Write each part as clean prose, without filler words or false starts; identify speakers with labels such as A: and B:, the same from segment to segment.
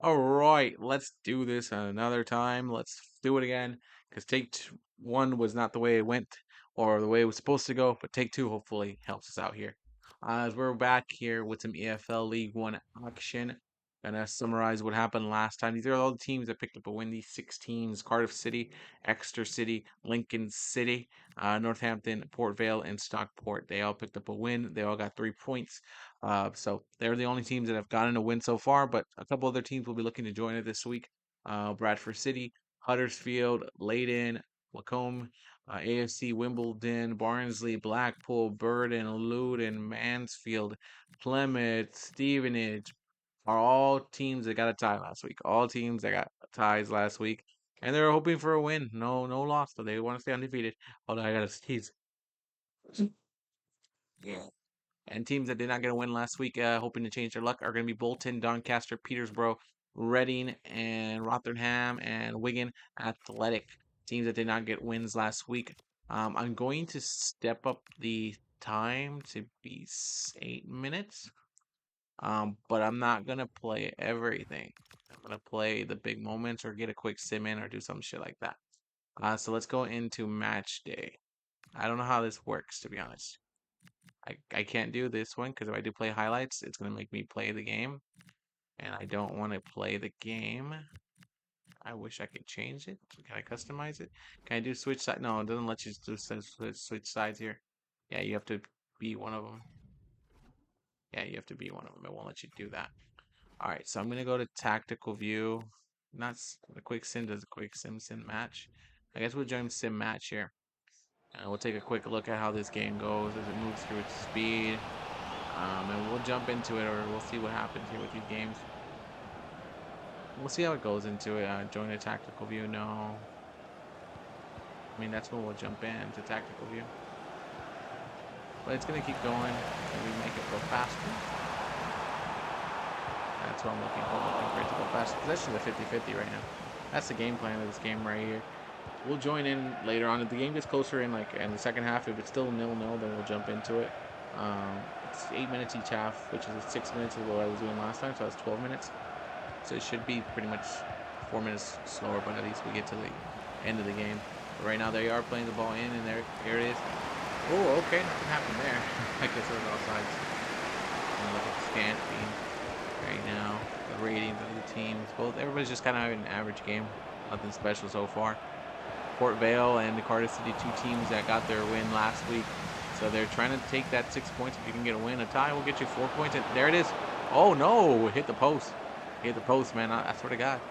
A: All right, let's do this another time. Let's do it again because one was not the way it went or the way it was supposed to go, but take two hopefully helps us out here. As we're back here with some EFL League One action. Gonna summarize what happened last time. These are all the teams that picked up a win. These six teams: Cardiff City, Exeter City, Lincoln City, Northampton, Port Vale, and Stockport. They all picked up a win. They all got 3 points. So they're the only teams that have gotten a win so far, but a couple other teams will be looking to join it this week. Bradford City, Huddersfield, Leyton, Lacombe, AFC Wimbledon, Barnsley, Blackpool, Burton, Luton, Mansfield, Plymouth, Stevenage are all teams that got a tie last week. All teams that got ties last week. And they're hoping for a win. No loss, but they want to stay undefeated. Although I gotta sneeze. Yeah. And teams that did not get a win last week, hoping to change their luck, are going to be Bolton, Doncaster, Peterborough, Reading, and Rotherham, and Wigan Athletic. Teams that did not get wins last week. I'm going to step up the time to be 8 minutes. But I'm not going to play everything. I'm going to play the big moments or get a quick sim in or do some shit like that. So let's go into match day. I don't know how this works, to be honest. I can't do this one because if I do play highlights, it's going to make me play the game. And I don't want to play the game. I wish I could change it. Can I customize it? Can I do switch side? No, it doesn't let you do switch sides here. Yeah, you have to be one of them. Yeah, you have to be one of them. It won't let you do that. All right, so I'm going to go to tactical view. Not the quick sim, does a quick sim match. I guess we'll join sim match here. And we'll take a quick look at how this game goes as it moves through its speed. And we'll jump into it, or we'll see what happens here with these games. We'll see how it goes into it. Join a tactical view. No. I mean, that's when we'll jump into tactical view. But it's going to keep going. Maybe make it go faster. That's what I'm looking for. I'm looking for it to go faster. Because that's just a 50-50 right now. That's the game plan of this game right here. We'll join in later on. If the game gets closer in the second half, if it's still 0-0, then we'll jump into it. It's 8 minutes each half, which is 6 minutes of what I was doing last time, so that's 12 minutes. So it should be pretty much 4 minutes slower, but at least we get to the end of the game. But right now they are playing the ball in, and here it is. Oh, okay, nothing happened there. I guess it was offsides. Look at the scan feed right now. The ratings of the teams, everybody's just kind of having an average game. Nothing special so far. Port Vale and the Cardiff City, two teams that got their win last week. So they're trying to take that 6 points. If you can get a win, a tie will get you 4 points. And there it is. Oh, no. Hit the post. Hit the post, man. I swear to God.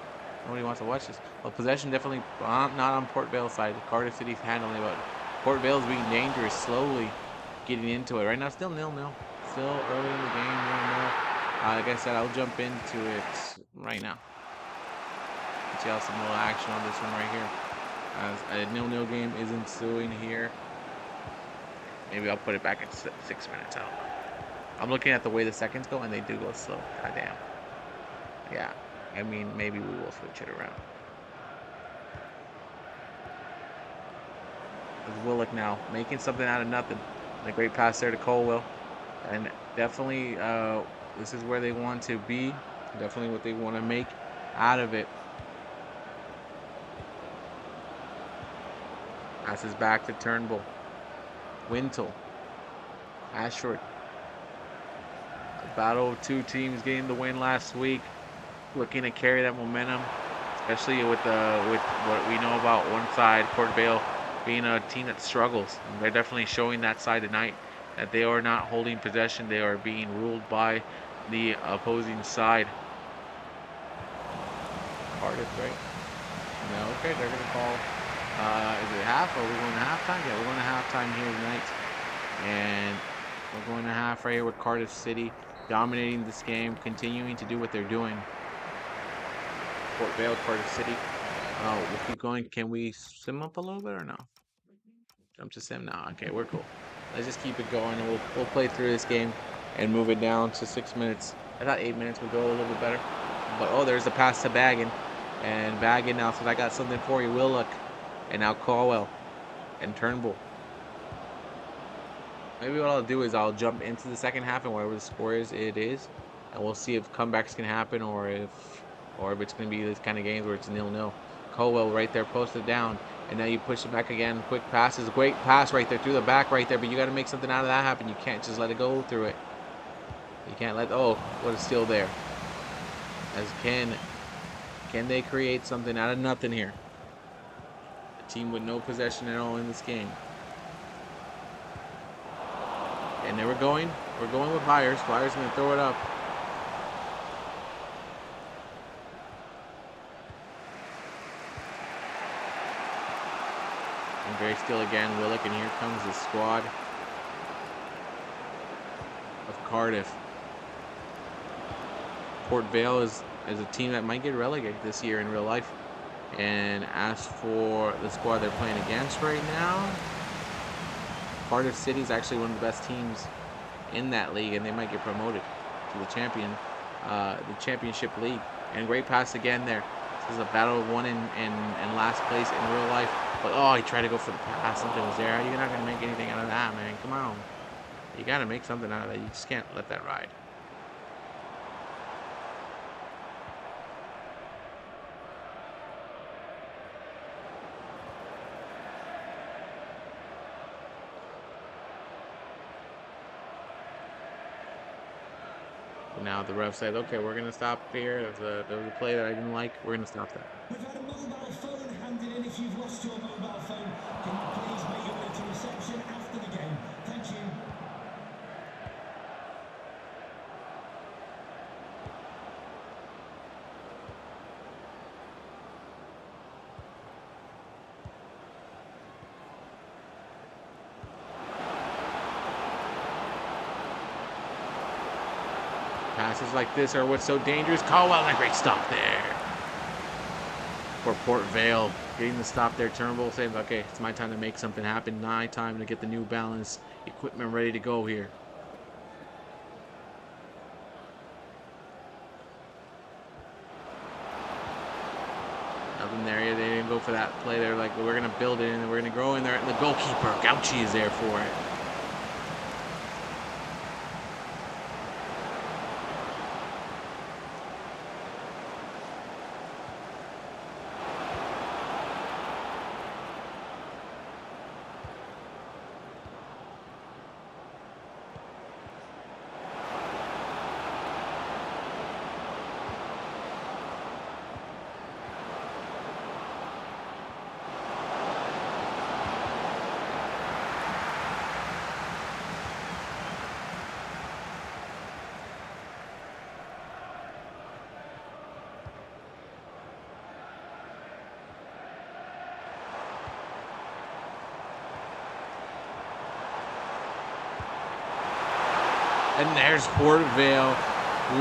A: Nobody wants to watch this. Well, possession definitely not on Port Vale's side. Cardiff City's handling it, but Port Vale's being dangerous, slowly getting into it. Right now, still 0-0. Still early in the game, 0-0. Like I said, I'll jump into it right now. See how some little action on this one right here. As a 0-0 game is ensuing here. Maybe I'll put it back at 6 minutes. I don't know. I'm looking at the way the seconds go, and they do go slow. Goddamn. Yeah. I mean, maybe we will switch it around. Willock now making something out of nothing. A great pass there to Colwell. And definitely, this is where they want to be. Definitely what they want to make out of it. Passes back to Turnbull. Wintle. Ashford. A battle of two teams getting the win last week. Looking to carry that momentum, especially with what we know about one side, Port Vale being a team that struggles. And they're definitely showing that side tonight, that they are not holding possession. They are being ruled by the opposing side. Cardiff, right? No, okay, they're going to call. Is it half? Are we going to halftime? Yeah, we're going to halftime here tonight. And we're going to half right here with Cardiff City dominating this game, continuing to do what they're doing. Port Vale, Cardiff City. We'll keep going. Can we sim up a little bit or no? Jump to sim now. Okay, we're cool. Let's just keep it going, and we'll play through this game and move it down to 6 minutes. I thought 8 minutes would go a little bit better. But, oh, there's the pass to Baggin. And Baggin now says, I got something for you, Willock. And now Caldwell and Turnbull. Maybe what I'll do is I'll jump into the second half, and whatever the score is, it is. And we'll see if comebacks can happen or if or if it's going to be this kind of games where it's 0-0. Colwell right there posted down, and now you push it back again. Quick passes, great pass right there through the back right there, but you got to make something out of that happen. You can't just let it go through it. You can't let, oh, what is still there? As can they create something out of nothing here? A team with no possession at all in this game. And we're going with Byers. Byers going to throw it up. And very still again, Willock, and here comes the squad of Cardiff. Port Vale is a team that might get relegated this year in real life. And as for the squad they're playing against right now, Cardiff City is actually one of the best teams in that league, and they might get promoted to the championship league. And great pass again there. This is a battle of one in last place in real life. But oh, he tried to go for the pass. Something was there. You're not gonna make anything out of that, man. Come on. You gotta make something out of that. You just can't let that ride. Now the ref said, okay, we're going to stop here. There was a play that I didn't like. We're going to stop that.
B: We've had a mobile phone handed in. If you've lost your mobile phone, can you please make your way to reception after the game? Thank you.
A: Passes like this are what's so dangerous. Caldwell, a great stop there. For Port Vale, getting the stop there. Turnbull saying, okay, it's my time to make something happen. My time to get the New Balance equipment ready to go here. Nothing there. They didn't go for that play. They're like, we're going to build it and we're going to grow in there. And the goalkeeper, Gauchi, is there for it. And there's Port Vale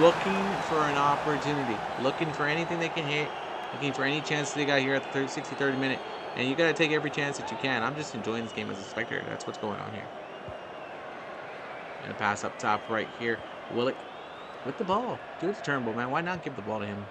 A: looking for an opportunity, looking for anything they can hit, looking for any chance they got here at the 63rd minute. And you got to take every chance that you can. I'm just enjoying this game as a spectator. That's what's going on here. And a pass up top right here. Willock with the ball. Give it to Turnbull, man. Why not give the ball to him?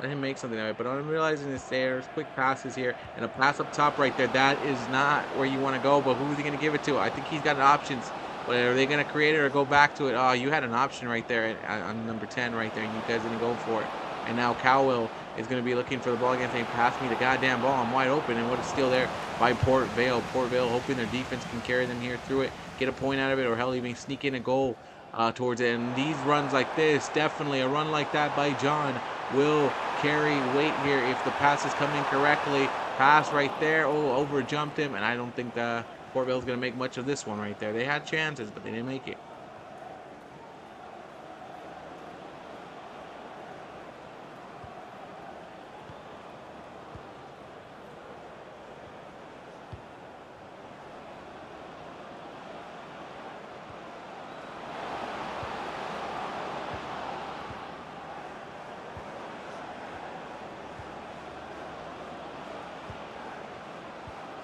A: Let him make something of it. But I'm realizing this there's quick passes here. And a pass up top right there. That is not where you want to go. But who's he going to give it to? I think he's got options. But are they going to create it or go back to it? Oh, you had an option right there on number 10 right there. And you guys didn't go for it. And now Cowell is going to be looking for the ball again, saying, pass me the goddamn ball. I'm wide open. And what is still there by Port Vale. Port Vale hoping their defense can carry them here through it, get a point out of it, or hell, even sneak in a goal towards it. And these runs like this, definitely a run like that by John will carry weight here if the pass is coming correctly. Pass right there. Oh, over jumped him. And I don't think Port Vale's going to make much of this one right there. They had chances, but they didn't make it.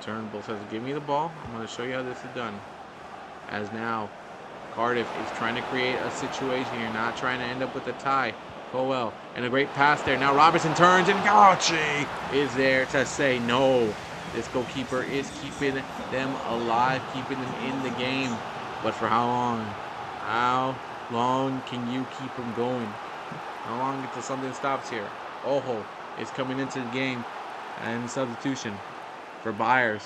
A: Turnbull says, give me the ball. I'm going to show you how this is done. As now, Cardiff is trying to create a situation here, not trying to end up with a tie. Colwell, and a great pass there. Now Robertson turns, and Gauchi is there to say no. This goalkeeper is keeping them alive, keeping them in the game. But for how long? How long can you keep them going? How long until something stops here? Ojo is coming into the game and substitution for Byers.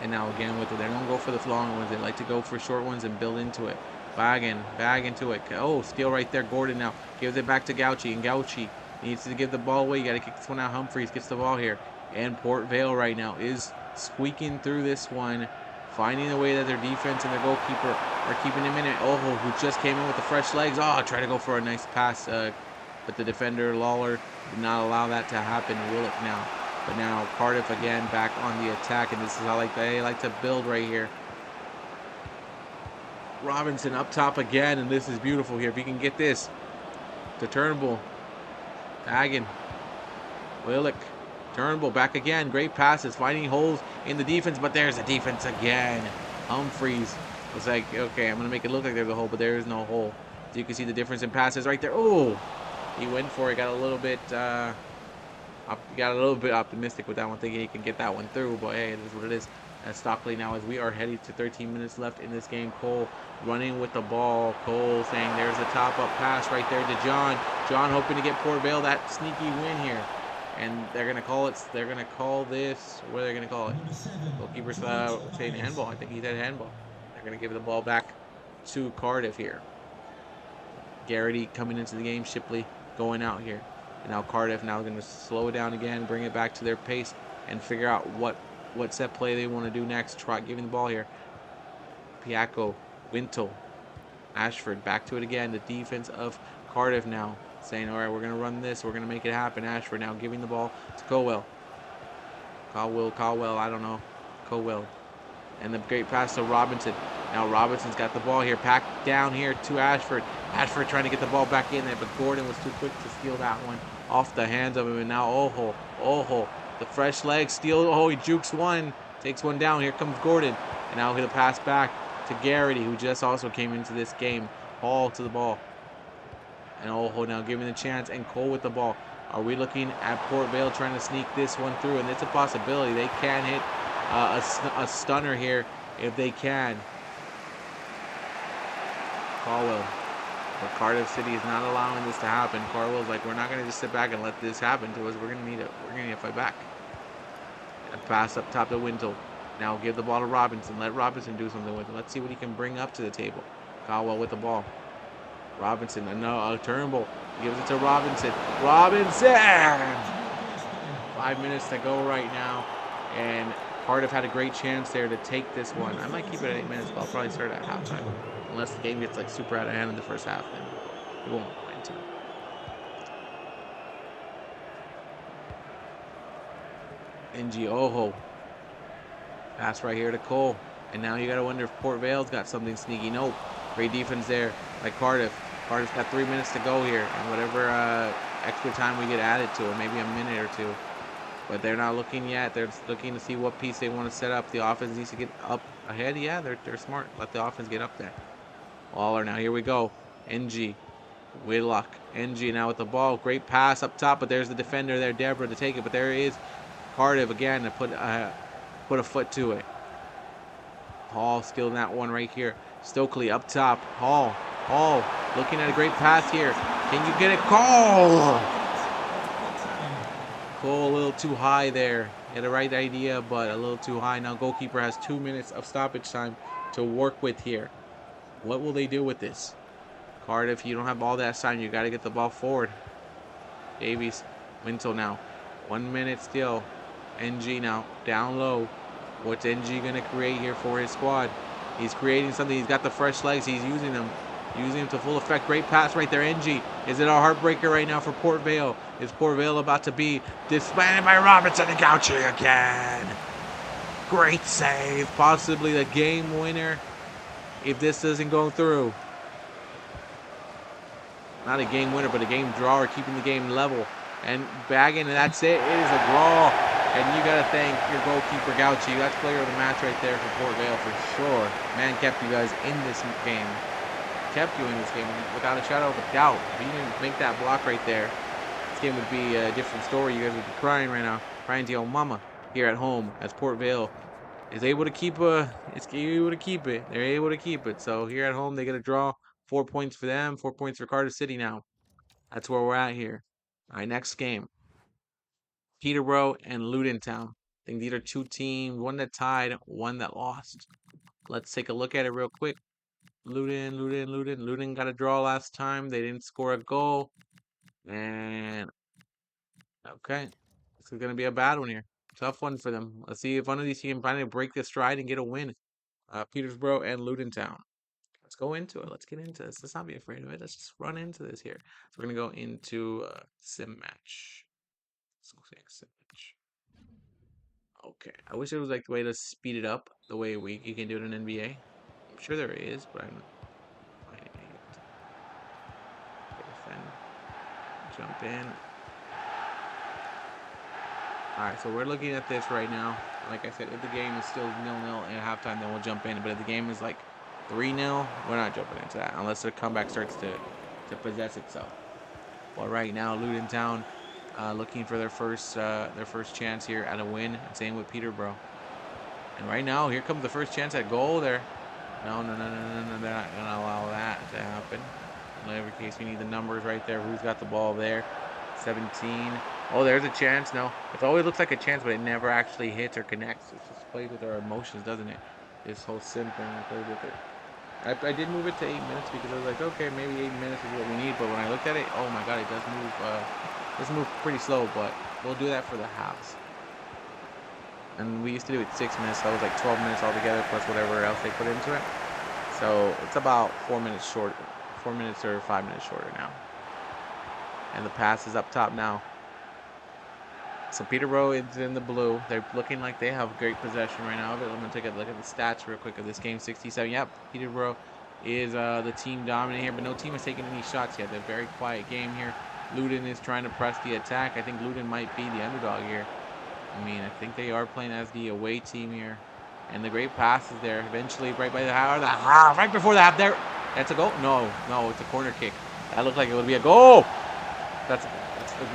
A: And now again with it, they don't go for the long ones. They like to go for short ones and build into it. Bag into it. Oh, steal right there. Gordon now gives it back to Gauchi, and Gauchi needs to give the ball away. You got to kick this one out. Humphreys gets the ball here, and Port Vale right now is squeaking through this one, finding a way that their defense and their goalkeeper are keeping him in it. Ojo, who just came in with the fresh legs. Oh, try to go for a nice pass, but the defender Lawler did not allow that to happen. Willock now. But now Cardiff again back on the attack, and this is how they like to build right here. Robinson up top again, and this is beautiful here. If he can get this to Turnbull, Hagen, Willock, Turnbull back again. Great passes, finding holes in the defense, but there's a defense again. Humphreys was like, okay, I'm gonna make it look like there's a hole, but there is no hole. So you can see the difference in passes right there. Oh, he went for it. Got a little bit optimistic with that one, thinking he can get that one through, but hey, it is what it is. As Stockley now, as we are heading to 13 minutes left in this game, Cole running with the ball. Cole saying there's a top-up pass right there to John. John hoping to get Port Vale that sneaky win here. And they're going to call it, they're going to call this, what are they going to call it? Goalkeeper's saying handball. I think he said handball. They're going to give the ball back to Cardiff here. Garrity coming into the game, Shipley going out here. And now Cardiff now going to slow it down again, bring it back to their pace, and figure out what set play they want to do next. Try giving the ball here. Piaco, Wintle, Ashford back to it again. The defense of Cardiff now saying, all right, we're going to run this. We're going to make it happen. Ashford now giving the ball to Caldwell, I don't know. Caldwell. And the great pass to Robinson. Now Robinson's got the ball here. Packed down here to Ashford. Ashford trying to get the ball back in there, but Gordon was too quick to steal that one off the hands of him. And now Ojo. The fresh leg steal. Oh, he jukes one. Takes one down. Here comes Gordon. And now he'll pass back to Garrity, who just also came into this game. Hall to the ball. And Ojo now giving the chance. And Cole with the ball. Are we looking at Port Vale trying to sneak this one through? And it's a possibility. They can hit a stunner here if they can. Caldwell. But Cardiff City is not allowing this to happen. Caldwell's like, we're not going to just sit back and let this happen to us. We're going to need to fight back. And a pass up top to Wintle. Now give the ball to Robinson. Let Robinson do something with it. Let's see what he can bring up to the table. Caldwell with the ball. Robinson, Turnbull gives it to Robinson. 5 minutes to go right now. And Cardiff had a great chance there to take this one. I might keep it at 8 minutes, but I'll probably start at halftime. Unless the game gets like super out of hand in the first half, then we won't go into it. NG Ojo. Pass right here to Cole. And now you got to wonder if Port Vale's got something sneaky. Nope. Great defense there by Cardiff. Cardiff's got 3 minutes to go here. And whatever extra time we get added to it, maybe a minute or two. But they're not looking yet. They're just looking to see what piece they want to set up. The offense needs to get up ahead. Yeah, they're smart. Let the offense get up there. Waller now, here we go. NG, Whitlock, NG now with the ball. Great pass up top, but there's the defender there, Deborah, to take it. But there is Cardiff again to put a foot to it. Hall skilled that one right here. Stokely up top. Hall, looking at a great pass here. Can you get it? Cole a little too high there. Had the right idea, but a little too high. Now goalkeeper has 2 minutes of stoppage time to work with here. What will they do with this? Cardiff, you don't have all that time. You got to get the ball forward. Davies, Wintle now. 1 minute still. NG now, down low. What's NG going to create here for his squad? He's creating something. He's got the fresh legs. He's using them to full effect. Great pass right there, NG. Is it a heartbreaker right now for Port Vale? Is Port Vale about to be disbanded by Robinson and Gauchi again? Great save. Possibly the game winner if this doesn't go through. Not a game winner, but a game drawer, keeping the game level. And bagging, and that's it. It is a draw. And you got to thank your goalkeeper, Gauchi. That's player of the match right there for Port Vale for sure. Man kept you guys in this game. Kept you in this game without a shadow of a doubt. If you didn't make that block right there, this game would be a different story. You guys would be crying right now. Crying to your mama here at home as Port Vale is able to keep They're able to keep it. So here at home, they get a draw. 4 points for them. 4 points for Cardiff City now. That's where we're at here. All right, next game. Peterborough and Luton Town. I think these are two teams, one that tied, one that lost. Let's take a look at it real quick. Luton got a draw last time. They didn't score a goal. And okay, this is gonna be a bad one here. Tough one for them. Let's see if one of these teams can finally break the stride and get a win. Peterborough and Luton Town. Let's go into it. Let's get into this. Let's not be afraid of it. Let's just run into this here. So we're gonna go into sim match. Let's go sim match. Okay. I wish it was like the way to speed it up the way you can do it in NBA. I'm sure there is, but I'm finding it. Defend. Jump in. Alright, so we're looking at this right now. Like I said, if the game is still 0-0 at halftime, then we'll jump in. But if the game is like 3-0, we're not jumping into that unless the comeback starts to possess itself. But right now, Luton Town looking for their first chance here at a win. And same with Peterborough. And right now, here comes the first chance at goal there. No. They're not going to allow that to happen. In every case, we need the numbers right there. Who's got the ball there? 17. Oh, there's a chance. No. It always looks like a chance, but it never actually hits or connects. It just plays with our emotions, doesn't it? This whole sim thing plays with it. I did move it to 8 minutes because I was like, okay, maybe 8 minutes is what we need. But when I looked at it, oh my god, it does move. Does move pretty slow, but we'll do that for the halves. And we used to do it 6 minutes. So that was like 12 minutes altogether plus whatever else they put into it. So it's about 4 minutes short. 4 minutes or 5 minutes shorter now. And the pass is up top now. So Peterborough is in the blue. They're looking like they have great possession right now. But I'm going to take a look at the stats real quick of this game. 67. Yep, Peterborough is the team dominant here, but no team has taken any shots yet. They're a very quiet game here. Luton is trying to press the attack. I think Luton might be the underdog here. I mean, I think they are playing as the away team here. And the great pass is there. Eventually, right by the half, right before the half there. That's a goal? No, it's a corner kick. That looked like it would be a goal. That's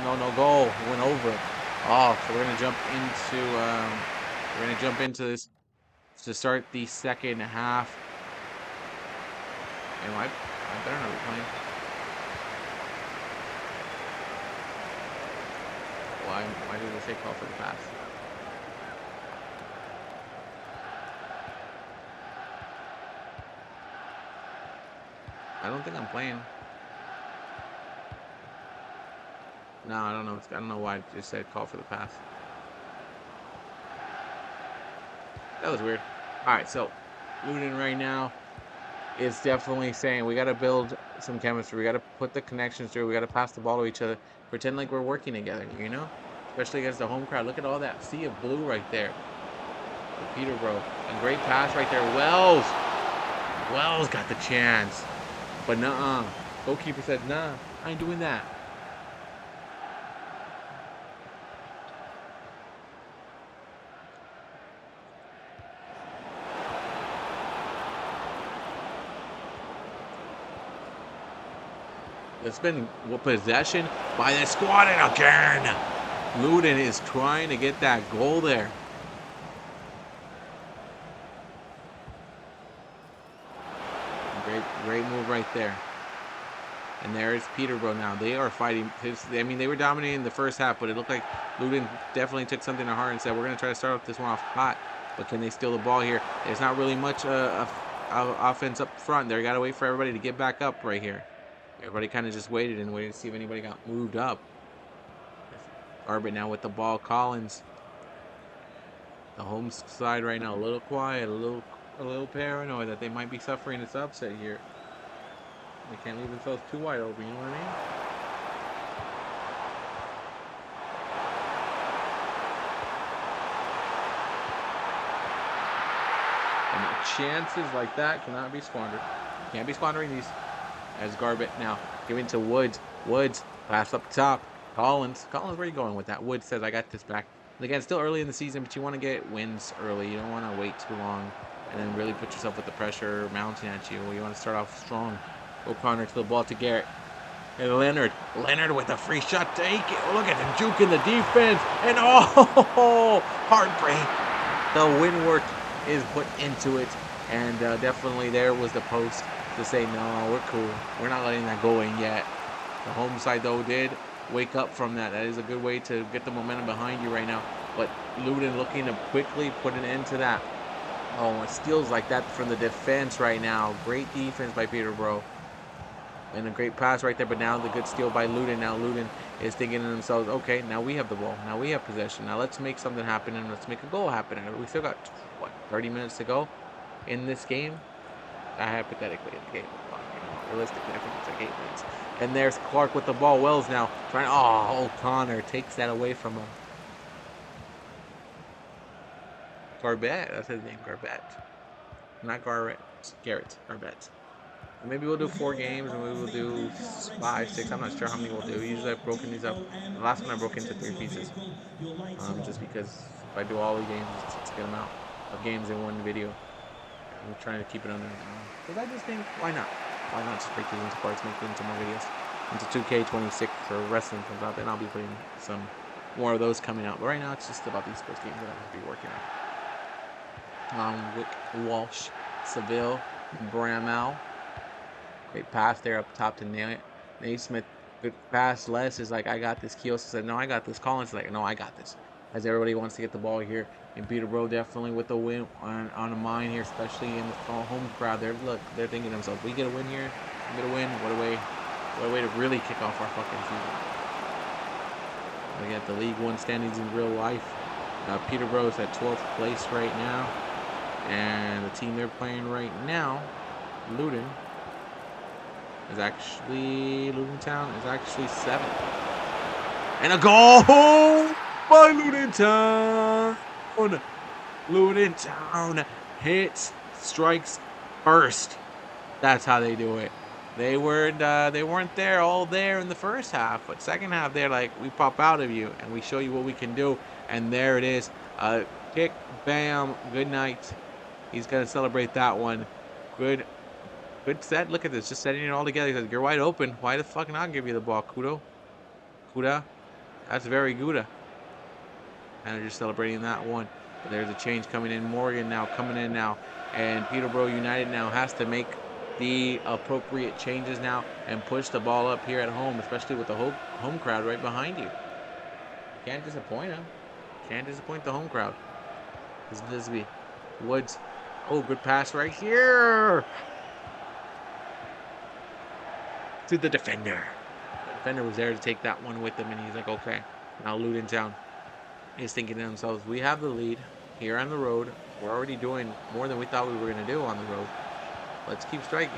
A: no goal. It went over. Oh, so we're gonna jump into this to start the second half. And I better not be playing. Why did they say call for the pass? I don't think I'm playing. No, I don't know. I don't know why it just said call for the pass. That was weird. All right, so Luton right now is definitely saying we got to build some chemistry. We got to put the connections through. We got to pass the ball to each other. Pretend like we're working together, you know? Especially against the home crowd. Look at all that sea of blue right there. For Peterborough. A great pass right there. Wells got the chance. But nuh-uh. Goalkeeper said, nah, I ain't doing that. It's been possession by the squad, and again, Luton is trying to get that goal there. Great move right there. And there is Peterborough now. They are fighting. I mean, they were dominating the first half, but it looked like Luton definitely took something to heart and said, we're going to try to start off this one off hot. But can they steal the ball here? There's not really much offense up front. They got to wait for everybody to get back up right here. Everybody kind of just waited to see if anybody got moved up. Arbit now with the ball. Collins. The home side right now a little quiet, a little paranoid that they might be suffering this upset here. They can't leave themselves too wide open, you know what I mean? And chances like that cannot be squandered. Can't be squandering these. As Garbett now giving to Woods. Woods, pass up top. Collins, where are you going with that? Woods says, I got this back. And again, still early in the season, but you want to get wins early. You don't want to wait too long and then really put yourself with the pressure mounting at you. You want to start off strong. O'Connor to the ball to Garrett. And Leonard with a free shot. Take it. Look at him juking the defense. And heartbreak. The windwork is put into it. And definitely there was the post to say, no, we're cool. We're not letting that go in yet. The home side, though, did wake up from that. That is a good way to get the momentum behind you right now. But Luton looking to quickly put an end to that. Oh, steals like that from the defense right now. Great defense by Peterborough. And a great pass right there, but now the good steal by Luton. Now Luton is thinking to themselves, okay, now we have the ball. Now we have possession. Now let's make something happen, and let's make a goal happen. And we still got, what, 30 minutes to go in this game? Hypothetically, in the game. Realistically, I think it's like 8 minutes. And there's Clark with the ball. Wells now trying, oh, O'Connor takes that away from him. Garbett, that's his name, Garbett. Not Garrett, Garrett, Garbett. Maybe we'll do 4 games, and we will do 5, 6. I'm not sure how many we'll do. Usually I've broken these up. The last one I broke into 3 pieces. Just because if I do all the games, it's a good amount of games in one video. I'm trying to keep it under. Because I just think, why not? Why not just break these into parts, make it into more videos? Into 2K26 or wrestling comes out, then I'll be putting some more of those coming out. But right now, it's just about these sports games that I'm going to be working on. Wick, Walsh, Seville, Bramall. Great pass there up top to nail it. Naismith, good pass. Les is like, I got this. Kiosk said, no, I got this. Collins is like, no, I got this. As everybody wants to get the ball here. And Peterborough definitely with the win on a mind here, especially in the home crowd. They're thinking to themselves, we get a win here. We get a win. What a way to really kick off our fucking season. We got the League One standings in real life. Peterborough is at 12th place right now. And the team they're playing right now, Luton, is actually, Luton Town is actually 7th. And a goal by Luton Town. Luton Town hits, strikes first. That's how they do it. They weren't there all there in the first half, but second half they're like, we pop out of you and we show you what we can do. And there it is. Kick, bam, good night. He's gonna celebrate that one. Good set. Look at this. Just setting it all together. He says, you're wide open. Why the fuck not give you the ball, Kuda? That's very Gouda. And they're just celebrating that one. But there's a change coming in. Morgan now coming in now. And Peterborough United now has to make the appropriate changes now and push the ball up here at home, especially with the home crowd right behind you. Can't disappoint them. Can't disappoint the home crowd. This is Lisby. Woods. Oh, good pass right here. To the defender. The defender was there to take that one with him, and he's like, okay. Now Luton Town is thinking to themselves, we have the lead here on the road. We're already doing more than we thought we were going to do on the road. Let's keep striking.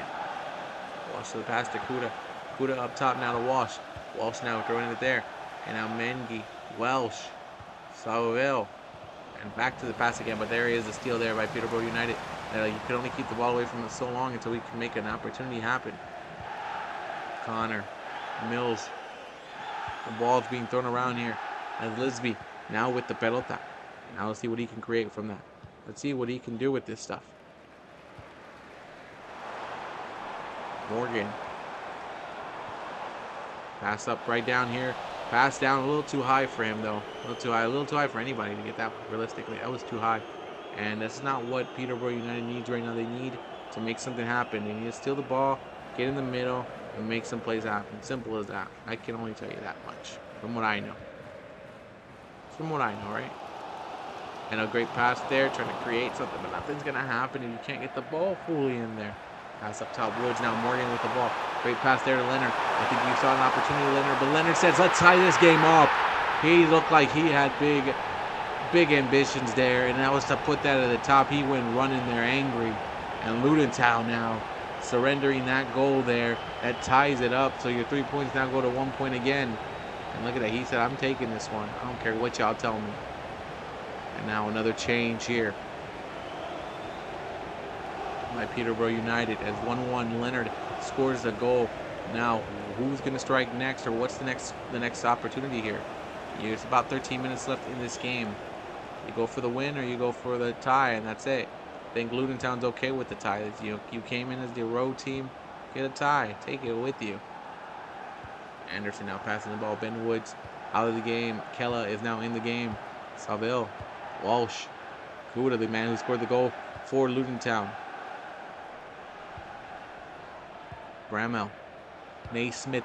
A: Walsh to the pass to Kuda. Kuda up top now to Walsh. Walsh now throwing it there. And now Mengi, Welsh, Saville. And back to the pass again, but there is a steal there by Peterborough United. You can only keep the ball away from us so long until we can make an opportunity happen. Connor, Mills. The ball's being thrown around here as Lisby now with the pelota. Now let's see what he can create from that. Let's see what he can do with this stuff. Morgan. Pass up right down here. Pass down a little too high for him, though. A little too high for anybody to get that realistically. That was too high. And that's not what Peterborough United needs right now. They need to make something happen. They need to steal the ball, get in the middle, and make some plays happen. Simple as that. I can only tell you that much from what I know. From what I know, right? And a great pass there, trying to create something, but nothing's going to happen if you can't get the ball fully in there. Pass up top, Woods, now Morgan with the ball. Great pass there to Leonard. I think you saw an opportunity, Leonard, but Leonard says, let's tie this game up. He looked like he had big ambitions there, and that was to put that at the top. He went running there angry. And Luton Town now surrendering that goal there. That ties it up, so your 3 points now go to 1 point again. And look at that. He said, I'm taking this one. I don't care what y'all tell me. And now another change here by Peterborough United as 1-1. Leonard scores a goal. Now, who's going to strike next, or what's the next opportunity here? There's about 13 minutes left in this game. You go for the win or you go for the tie, and that's it. I think Luton Town's okay with the tie. You came in as the road team, get a tie, take it with you. Anderson now passing the ball. Ben Woods out of the game. Kella is now in the game. Saville, Walsh, Kuda, the man who scored the goal for Luton Town. Bramall, Naismith,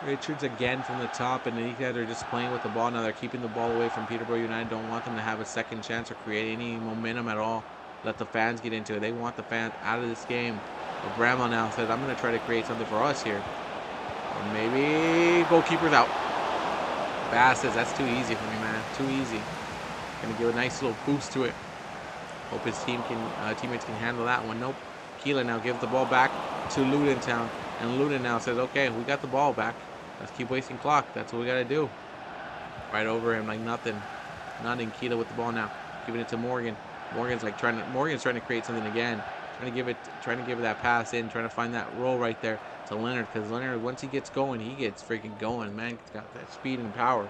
A: Richards again from the top, and these guys are just playing with the ball. Now they're keeping the ball away from Peterborough United. Don't want them to have a second chance or create any momentum at all. Let the fans get into it. They want the fans out of this game. But Bramwell now says, I'm going to try to create something for us here. Or maybe goalkeeper's out. Bass says, that's too easy for me, man. Too easy. Going to give a nice little boost to it. Hope his teammates can handle that one. Nope. Keeler now gives the ball back to Luton Town. And Luton now says, okay, we got the ball back. Let's keep wasting clock. That's what we got to do. Right over him like nothing. Nothing. Keeler with the ball now. Giving it to Morgan. Morgan's trying to create something again. Trying to give it that pass in. Trying to find that roll right there to Leonard. Because Leonard, once he gets going, he gets freaking going. Man, he's got that speed and power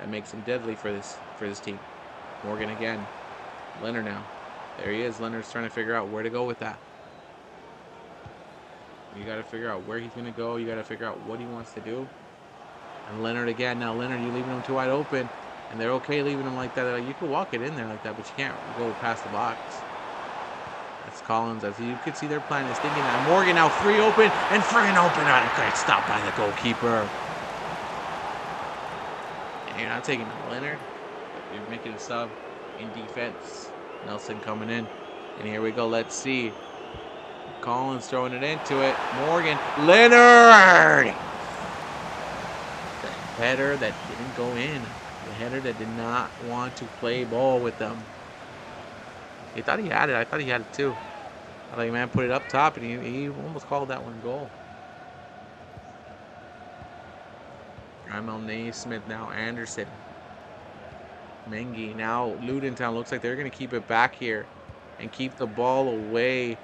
A: that makes him deadly for this team. Morgan again. Leonard now. There he is. Leonard's trying to figure out where to go with that. You got to figure out where he's going to go. You got to figure out what he wants to do. And Leonard again. Now, Leonard, you're leaving him too wide open. And they're okay leaving him like that. They're like, you can walk it in there like that, but you can't go past the box. That's Collins. As you can see, their plan is thinking that. Morgan now free open. And friggin' open. Oh, great stop by the goalkeeper. And you're not taking Leonard. But you're making a sub in defense. Nelson coming in. And here we go. Let's see. Collins throwing it into it. Morgan. Leonard! The header that didn't go in. The header that did not want to play ball with them. He thought he had it. I thought he had it too. I thought, man, put it up top, and he almost called that one goal. Ramel Naismith now. Anderson. Mengi. Now Luton Town looks like they're going to keep it back here and keep the ball away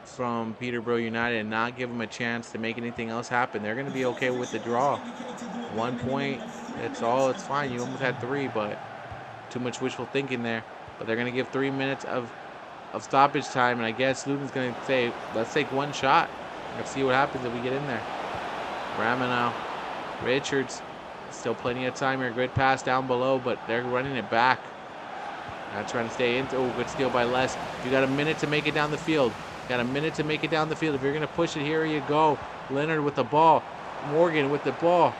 A: from Peterborough United and not give them a chance to make anything else happen. They're going to be okay with the draw. 1 point, that's all. It's fine. You almost had 3, but too much wishful thinking there. But they're going to give 3 minutes of stoppage time, and I guess Luton's going to say, let's take one shot. Let's see what happens if we get in there. Ramanow. Richards. Still plenty of time here. Good pass down below, but they're running it back. Not trying to stay into. Oh, good steal by Les. You got a minute to make it down the field. Got a minute to make it down the field. If you're going to push it, here you go. Leonard with the ball. Morgan with the ball.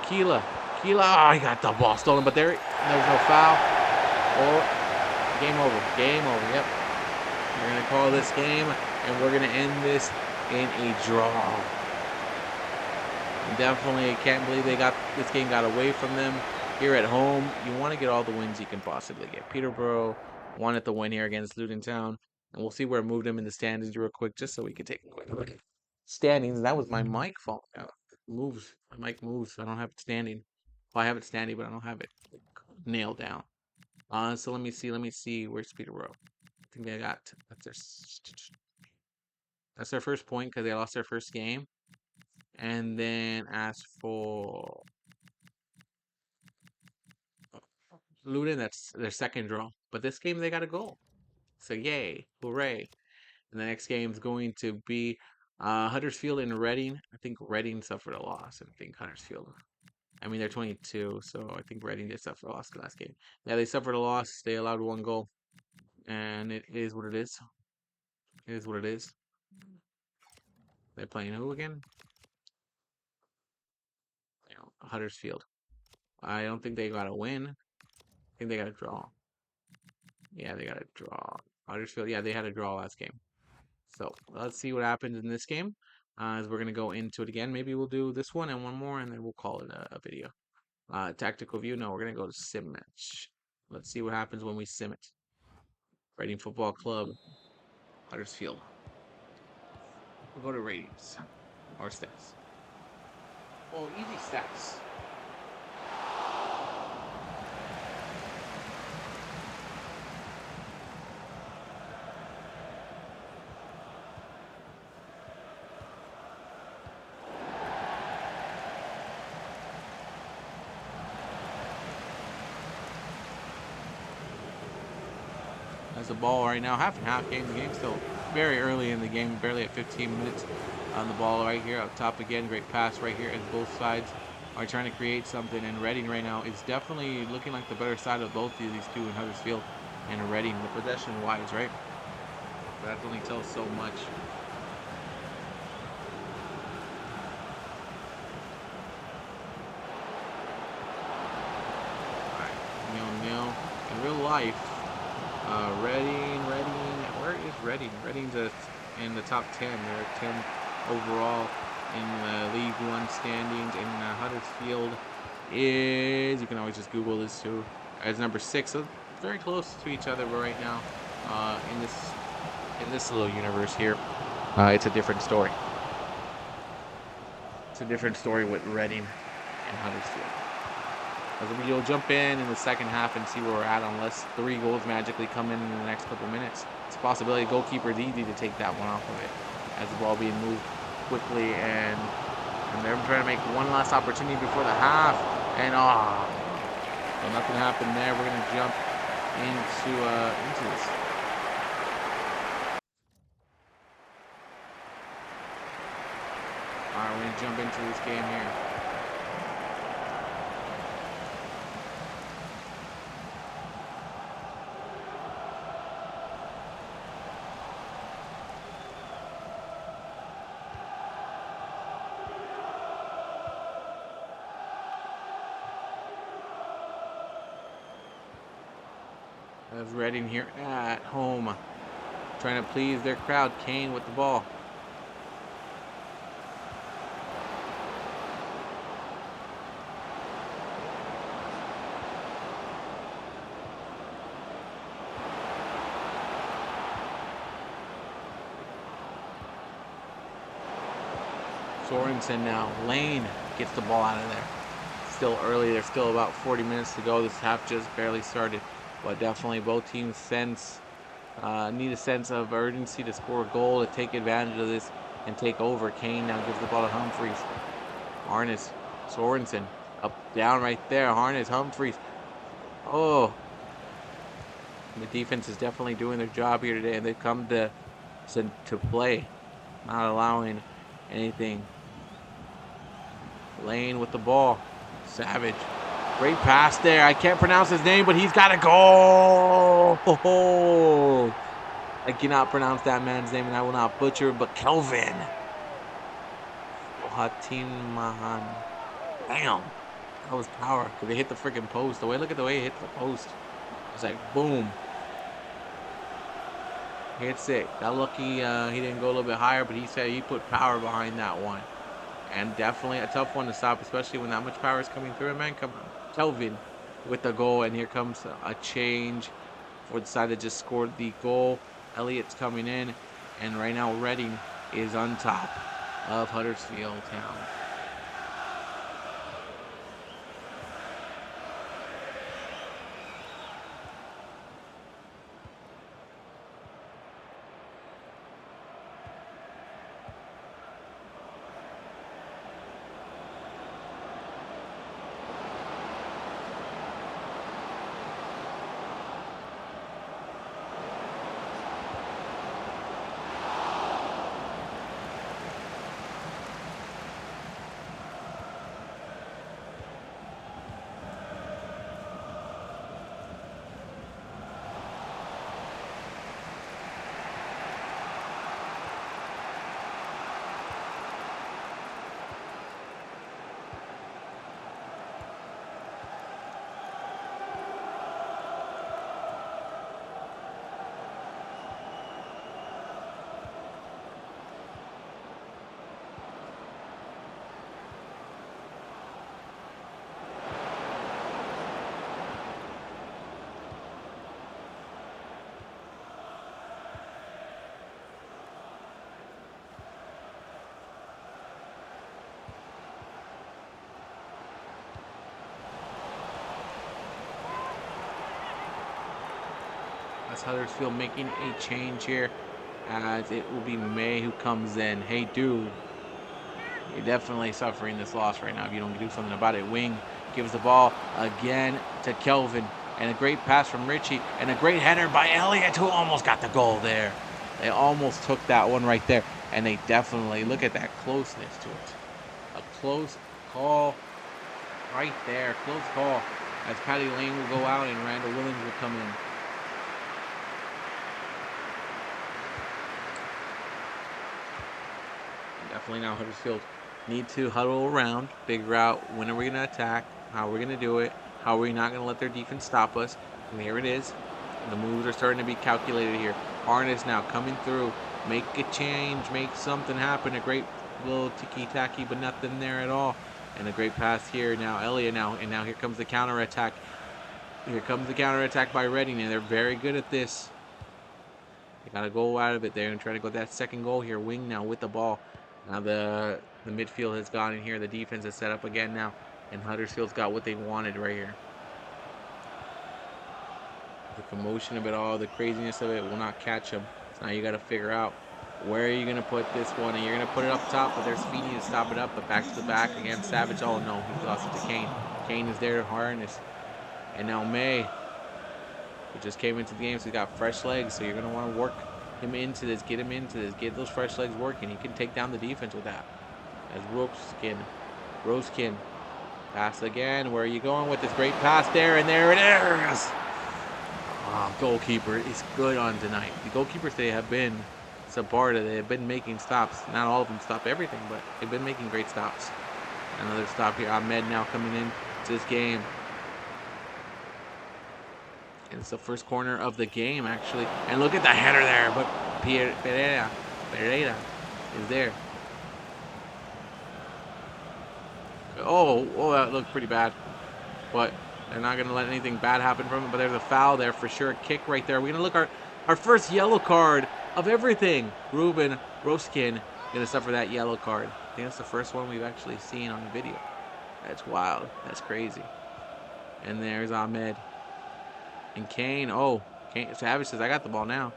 A: Keela. Oh, he got the ball stolen, but there's no foul. Oh, game over. Game over. Yep. We're going to call this game, and we're going to end this in a draw. Definitely can't believe this game got away from them here at home. You want to get all the wins you can possibly get. Peterborough wanted the win here against Luton Town. And we'll see where it moved them in the standings real quick, just so we can take a quick look. Standings. That was my mic fault. Moves. My mic moves. I don't have it standing. Well, I have it standing, but I don't have it nailed down. So let me see. Where's Peterborough? I think they got that's their first point because they lost their first game. And then as for Luton, that's their second draw. But this game they got a goal. So yay, hooray. And the next game is going to be Huddersfield and Reading. I think Reading suffered a loss. I think Huddersfield. I mean, they're 22, so I think Reading did suffer a loss last game. Yeah, they suffered a loss. They allowed 1 goal. And it is what it is. It is what it is. They're playing who again? Huddersfield. I don't think they got a win. I think they got a draw. Yeah, they got a draw. Huddersfield, yeah, they had a draw last game. So let's see what happens in this game as we're going to go into it again. Maybe we'll do this one and one more, and then we'll call it a video. Tactical view. No, we're going to go to sim match. Let's see what happens when we sim it. Reading Football Club, Huddersfield. We'll go to ratings or stats. Oh, easy stats. Has the ball right now, half and half game. The game's still very early in the game, barely at 15 minutes on the ball right here up top again. Great pass right here as both sides are trying to create something. And Reading right now is definitely looking like the better side of both of these two in Huddersfield and Reading, the possession-wise, right? But that only tells so much. life. Reading. Where is Reading? Reading's in the top 10. They're 10 overall in the League One standings. And Huddersfield is, you can always just Google this too, as number 6. So very close to each other, but right now, in this little universe here, it's a different story. It's a different story with Reading and Huddersfield. We'll jump in the second half and see where we're at, unless 3 goals magically come in the next couple minutes. It's a possibility. Goalkeeper's easy to take that one off of it, as the ball being moved quickly, and they're trying to make one last opportunity before the half, and so nothing happened there. We're gonna jump into this. All right, we're gonna jump into this game here. As Reading here at home, trying to please their crowd. Kane with the ball. Sorensen now. Lane gets the ball out of there. Still early. There's still about 40 minutes to go. This half just barely started. But definitely both teams need a sense of urgency to score a goal, to take advantage of this and take over. Kane now gives the ball to Humphreys. Harness. Sorensen. Up, down right there. Harness. Humphreys. Oh. The defense is definitely doing their job here today, and they've come to play. Not allowing anything. Lane with the ball. Savage. Great pass there. I can't pronounce his name, but he's got a goal. Oh, I cannot pronounce that man's name, and I will not butcher it, but Kelvin. Hatimahan. Damn. That was power, because they hit the freaking post. Look at the way he hit the post. It's like, boom. Hits it. Got lucky he didn't go a little bit higher, but he said he put power behind that one. And definitely a tough one to stop, especially when that much power is coming through. Man, come on. Kelvin with the goal, and here comes a change for the side that just scored the goal. Elliott's coming in, and right now Reading is on top of Huddersfield Town. That's Huddersfield making a change here, as it will be May who comes in. Hey, dude, you're definitely suffering this loss right now if you don't do something about it. Wing gives the ball again to Kelvin, and a great pass from Richie, and a great header by Elliott, who almost got the goal there. They almost took that one right there, and they definitely, look at that closeness to it. A close call right there, close call, as Paddy Lane will go out and Randall Williams will come in. Definitely now Huddersfield need to huddle around, figure out when are we going to attack, how are we going to do it, how are we not going to let their defense stop us. And there it is. The moves are starting to be calculated here. Harness now coming through. Make a change. Make something happen. A great little ticky-tacky, but nothing there at all. And a great pass here now. Elliott now. And now here comes the counter-attack. Here comes the counter-attack by Reading. And they're very good at this. They got a goal out of it there and try to go that second goal here. Wing now with the ball. Now the midfield has gone in here. The defense is set up again now. And Huddersfield's got what they wanted right here. The commotion of it all, the craziness of it will not catch them. So now you got to figure out where are you going to put this one. And you're going to put it up top, but there's Feeney to stop it up. But back to the back again. Savage. Oh no, he lost it to Kane. Kane is there to harness. And now May, who just came into the game, so he's got fresh legs. So you're going to want to work him into this, get him into this, get those fresh legs working. He can take down the defense with that. As Roskin. Pass again. Where are you going with this great pass there? And there it is. Goalkeeper is good on tonight. The goalkeepers today have been subpar. They have been making stops. Not all of them stop everything, but they've been making great stops. Another stop here. Ahmed now coming in to this game. And it's the first corner of the game, actually. And look at the header there. But Pereira is there. Oh, that looked pretty bad. But they're not going to let anything bad happen from it. But there's a foul there for sure. Kick right there. We're going to look our first yellow card of everything. Ruben Roskin going to suffer that yellow card. I think that's the first one we've actually seen on video. That's wild. That's crazy. And there's Ahmed. And Kane. Oh, Kane. Savage says, I got the ball now.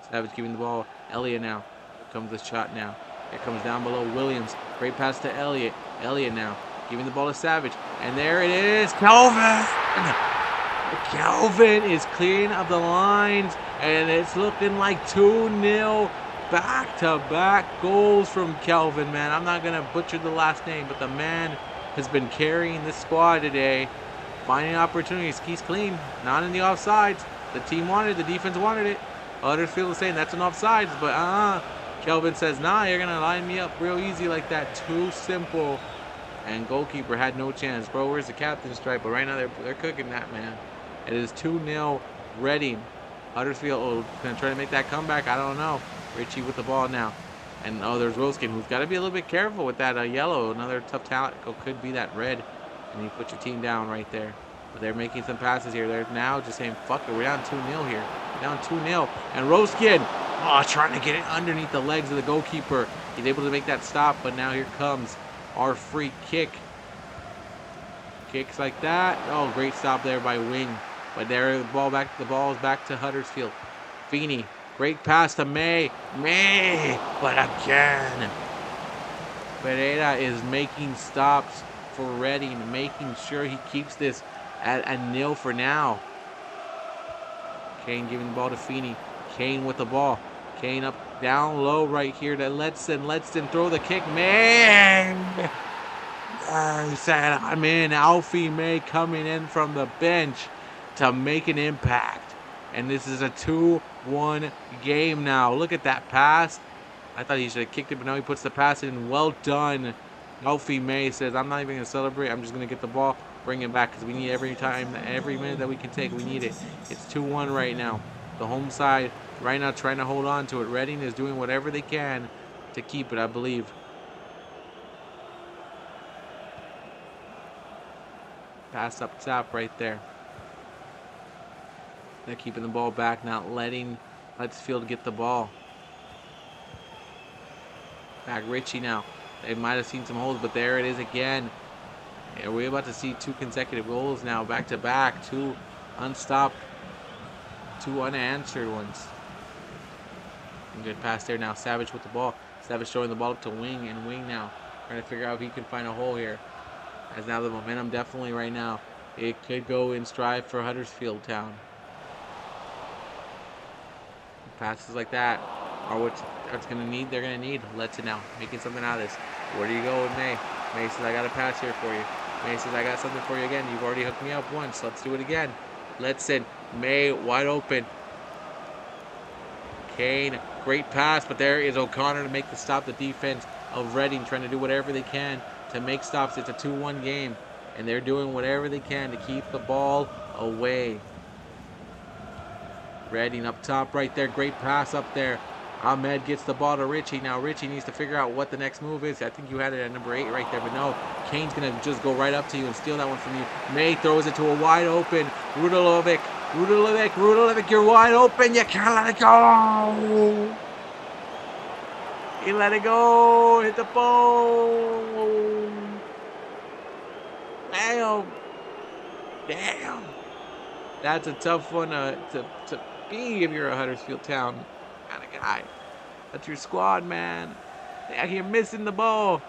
A: Savage giving the ball. Elliott now. Here comes the shot now. Here comes down below Williams. Great pass to Elliott. Elliott now. Giving the ball to Savage. And there it is. Kelvin! Kelvin is clearing up the lines. And it's looking like 2-0 back-to-back goals from Kelvin, man. I'm not going to butcher the last name, but the man has been carrying this squad today. Finding opportunities. He's clean. Not in the offsides. The team wanted it. The defense wanted it. Huddersfield is saying that's an offsides, but Kelvin says, nah, you're going to line me up real easy like that. Too simple. And goalkeeper had no chance. Bro, where's the captain's stripe? But right now they're cooking that, man. It is 2-0 Reading. Huddersfield going to try to make that comeback. I don't know. Richie with the ball now. And there's Roskin, who's got to be a little bit careful with that yellow. Another tough talent could be that red. And you put your team down right there. But they're making some passes here. They're now just saying, fuck it, we're down 2-0 here. We're down 2-0. And Roskin, trying to get it underneath the legs of the goalkeeper. He's able to make that stop, but now here comes our free kick. Kicks like that. Oh, great stop there by Wing. But there, the ball is back to Huddersfield. Feeney, great pass to May. But again, Pereira is making stops for Reading, making sure he keeps this at a 0 for now. Kane giving the ball to Feeney. Kane with the ball. Kane up, down low right here to Leyton throw the kick. Man! He said, I'm in. Alfie May coming in from the bench to make an impact. And this is a 2-1 game now. Look at that pass. I thought he should have kicked it, but now he puts the pass in. Well done. Alfie May says, I'm not even going to celebrate. I'm just going to get the ball, bring it back, because we need every minute that we can take. We need it. It's 2-1 right now. The home side right now trying to hold on to it. Reading is doing whatever they can to keep it, I believe. Pass up top right there. They're keeping the ball back, not letting Huddersfield get the ball. Back Richie now. They might have seen some holes, but there it is again. Yeah, we're about to see 2 consecutive goals now, back to back. 2 unstopped, 2 unanswered ones. And good pass there now. Savage with the ball. Savage throwing the ball up to Wing, and Wing now trying to figure out if he can find a hole here. As now the momentum definitely right now, it could go in stride for Huddersfield Town. Passes like that are what they're going to need. Leyton now making something out of this. Where do you go with May? May says, I got a pass here for you. May says, I got something for you again. You've already hooked me up once. Let's do it again. Leyton, May wide open. Kane, great pass, but there is O'Connor to make the stop. The defense of Reading trying to do whatever they can to make stops. It's a 2-1 game, and they're doing whatever they can to keep the ball away. Reading up top right there. Great pass up there. Ahmed gets the ball to Richie. Now Richie needs to figure out what the next move is. I think you had it at number 8 right there, but no. Kane's going to just go right up to you and steal that one from you. May throws it to a wide open. Rudelovic, you're wide open. You can't let it go. He let it go. Hit the ball. Damn. That's a tough one to be if you're a Huddersfield Town kind of guy. That's your squad, man. They're out here missing the ball.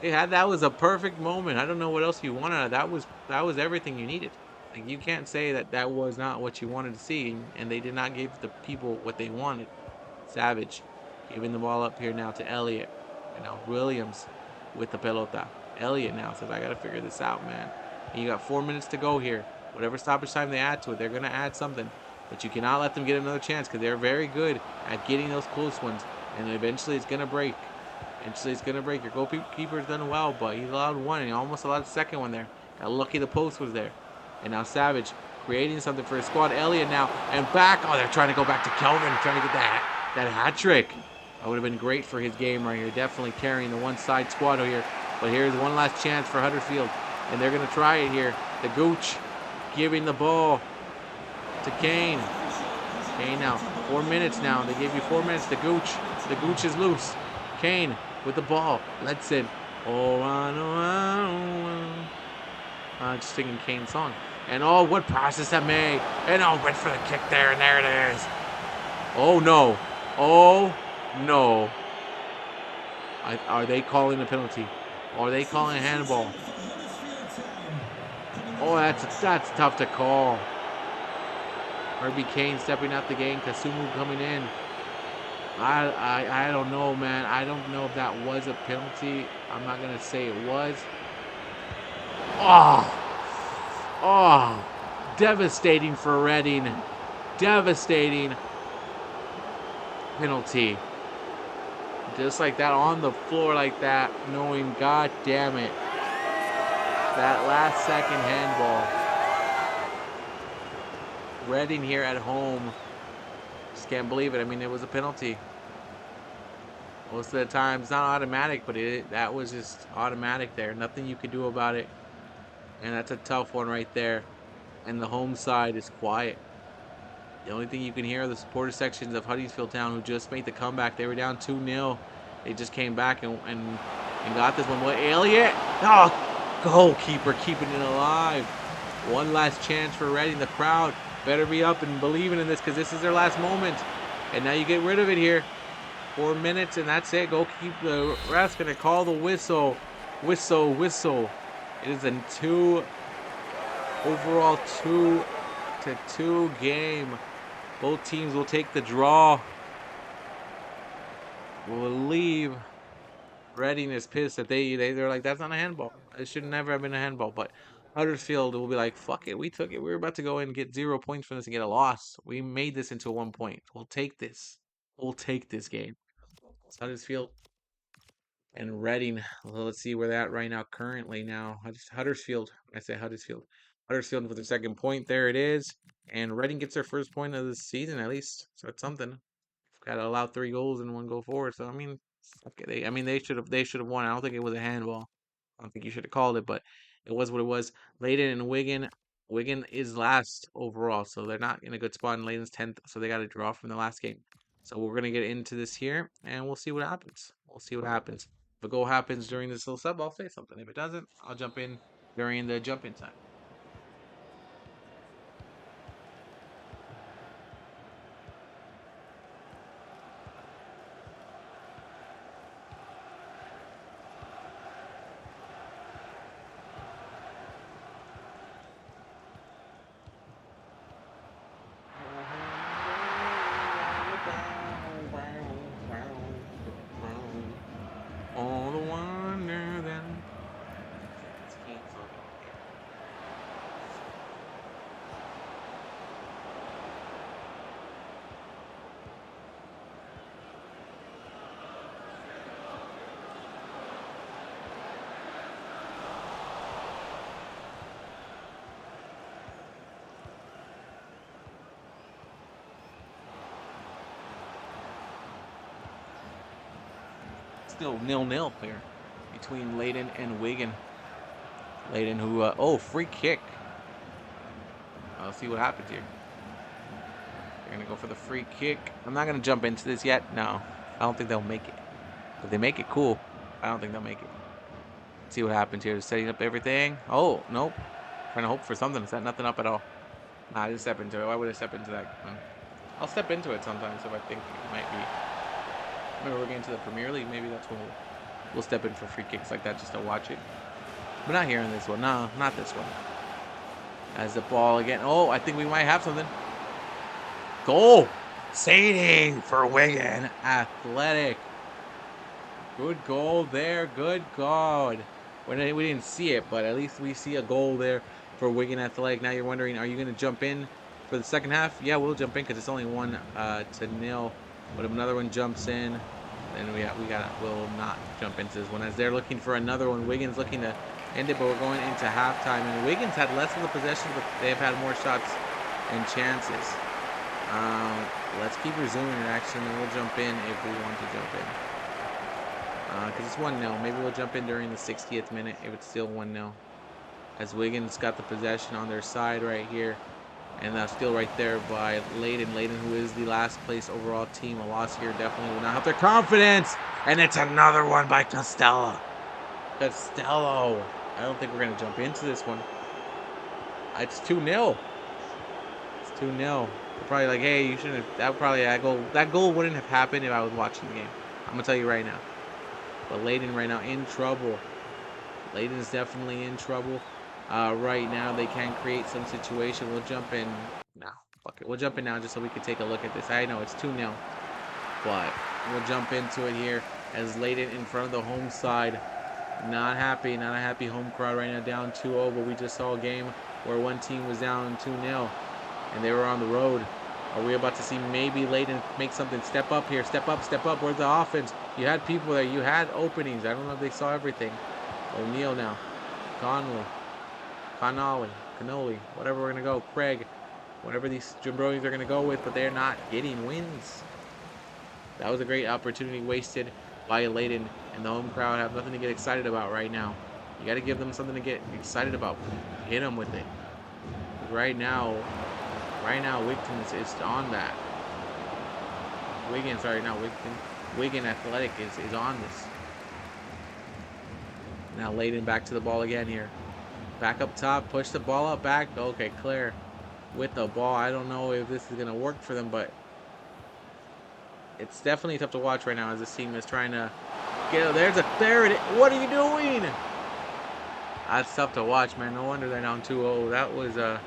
A: That was a perfect moment. I don't know what else you wanted. That was everything you needed. Like, you can't say that was not what you wanted to see, and they did not give the people what they wanted. Savage giving the ball up here now to Elliott. And now Williams with the pelota. Elliott now says, I got to figure this out, man. And you got 4 minutes to go here. Whatever stoppage time they add to it, they're going to add something. But you cannot let them get another chance because they're very good at getting those close ones. And eventually it's going to break. Your goalkeeper's done well, but he allowed one and he almost allowed a second one there. Got lucky the post was there. And now Savage creating something for his squad. Elliott now and back. Oh, they're trying to go back to Kelvin, trying to get that hat trick. That would have been great for his game right here. Definitely carrying the one side squad here. But here's one last chance for Huddersfield. And they're going to try it here. The Gooch giving the ball to Kane. Kane now. 4 minutes now. They gave you 4 minutes. The Gooch is loose. Kane with the ball. Let's it. Oh, just singing Kane's song. And oh, what passes that May. And oh, went for the kick there. And there it is. Oh, no. Oh, no. Are they calling a penalty? Or are they calling a handball? Oh, that's tough to call. Herbie Kane stepping out the game. Kasumu coming in. I don't know, man. I don't know if that was a penalty. I'm not going to say it was. Oh, devastating for Reading. Devastating penalty. Just like that, on the floor like that, knowing, god damn it, that last second handball. Reading here at home. Just can't believe it. I mean, it was a penalty. Most of the time, it's not automatic, but that was just automatic there. Nothing you could do about it. And that's a tough one right there. And the home side is quiet. The only thing you can hear are the supporter sections of Huddersfield Town, who just made the comeback. They were down 2-0. They just came back and got this one. What, Elliott? Oh, goalkeeper keeping it alive. One last chance for Reading. The crowd better be up and believing in this because this is their last moment. And now you get rid of it here. 4 minutes and that's it. The ref's going to call the whistle. Whistle. It is a 2-2 game. Both teams will take the draw. Will leave. Reading is pissed that they're like, that's not a handball. It should never have been a handball. But Huddersfield will be like, fuck it, we took it. We were about to go in and get 0 points from this and get a loss. We made this into 1 point. We'll take this. We'll take this game. It's Huddersfield and Reading. Well, let's see where they're at right now. Currently now, Huddersfield. I say Huddersfield. Huddersfield with their 2nd point. There it is. And Reading gets their 1st point of the season at least. So it's something. Got to allow 3 goals and 1 goal forward. So I mean, okay, they should have won. I don't think it was a handball. I don't think you should have called it, but it was what it was. Leyton and Wigan. Wigan is last overall, so they're not in a good spot. And Leyton's 10th, so they got a draw from the last game. So we're gonna get into this here, and we'll see what happens. If a goal happens during this little sub, I'll say something. If it doesn't, I'll jump in during the jump-in time. All the wonder then. It's canceled. Still 0-0 here between Leyton and Wigan. Leyton who, oh, free kick. Let's see what happens here. They're going to go for the free kick. I'm not going to jump into this yet. No, I don't think they'll make it. If they make it, cool. I don't think they'll make it. Let's see what happens here. Setting up everything. Oh, nope. Trying to hope for something. Set nothing up at all. Nah, I just step into it. Why would I step into that? I'll step into it sometimes if I think it might be. Maybe we're getting to the Premier League. Maybe that's when we'll step in for free kicks like that just to watch it. But not here in this one. No, not this one. As the ball again. Oh, I think we might have something. Goal. Sadie for Wigan. Athletic. Good goal there. Good God. We didn't see it, but at least we see a goal there for Wigan Athletic. Now you're wondering, are you going to jump in for the second half? Yeah, we'll jump in because it's only 1-0. But if another one jumps in, then we'll not jump into this one. As they're looking for another one, Wigan's looking to end it, but we're going into halftime. And Wigan's had less of the possession, but they've had more shots and chances. Let's keep resuming the action, and we'll jump in if we want to jump in. Because it's 1-0. Maybe we'll jump in during the 60th minute if it's still 1-0. As Wigan's got the possession on their side right here. And that's still right there by Leyton. Leyton, who is the last place overall team. A loss here definitely will not help their confidence. And it's another one by Costello. Costello. I don't think we're going to jump into this one. It's 2-0. It's 2-0. They're probably like, hey, you shouldn't have. That goal wouldn't have happened if I was watching the game. I'm going to tell you right now. But Leyton right now in trouble. Leyton is definitely in trouble. Right now, they can create some situation. We'll jump in. No, fuck it. We'll jump in now just so we can take a look at this. I know it's 2-0. But we'll jump into it here as Leyton in front of the home side. Not happy. Not a happy home crowd right now. Down 2-0. But we just saw a game where one team was down 2-0. And they were on the road. Are we about to see maybe Leyton make something? Step up here. Step up. Step up. Where's the offense? You had people there. You had openings. I don't know if they saw everything. O'Neal now. Connolly, whatever we're going to go. Craig. Whatever these jabronis are going to go with. But they're not getting wins. That was a great opportunity wasted by Leyton. And the home crowd have nothing to get excited about right now. You got to give them something to get excited about. Hit them with it. Right now, Wigan is on that. Wigan Athletic is on this. Now Leyton back to the ball again here. Back up top, push the ball up back. Okay, Claire with the ball. I don't know if this is going to work for them, but it's definitely tough to watch right now as this team is trying to get there it is. What are you doing? That's tough to watch, man. No wonder they're down 2-0. That was an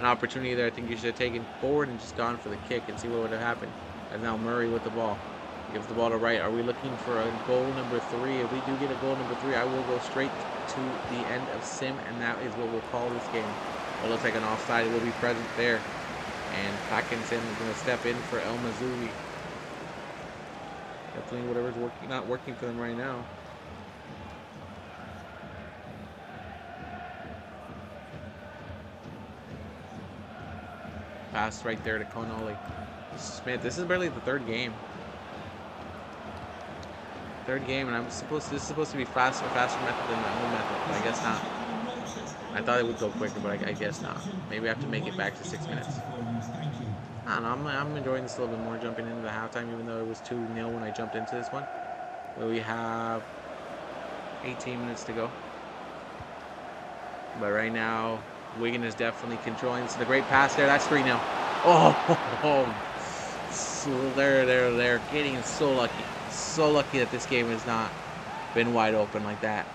A: opportunity there. I think you should have taken forward and just gone for the kick and see what would have happened. And now Murray with the ball. Gives the ball to Wright. Are we looking for a goal number 3? If we do get a goal number 3, I will go straight to the end of sim, and that is what we'll call this game. It looks like an offside. It will be present there. And Packinson is going to step in for El Mazzouli. Definitely whatever's not working for them right now. Pass right there to Connolly. Smith. This is barely the third game. And this is supposed to be faster method than the old method, but I guess not. I thought it would go quicker, but I guess not. Maybe I have to make it back to 6 minutes. I don't know. I'm enjoying this a little bit more, jumping into the halftime, even though it was 2-0 when I jumped into this one. But we have 18 minutes to go. But right now, Wigan is definitely controlling. This is a great pass there. That's 3-0. Oh, so they're getting so lucky. So lucky that this game has not been wide open like that.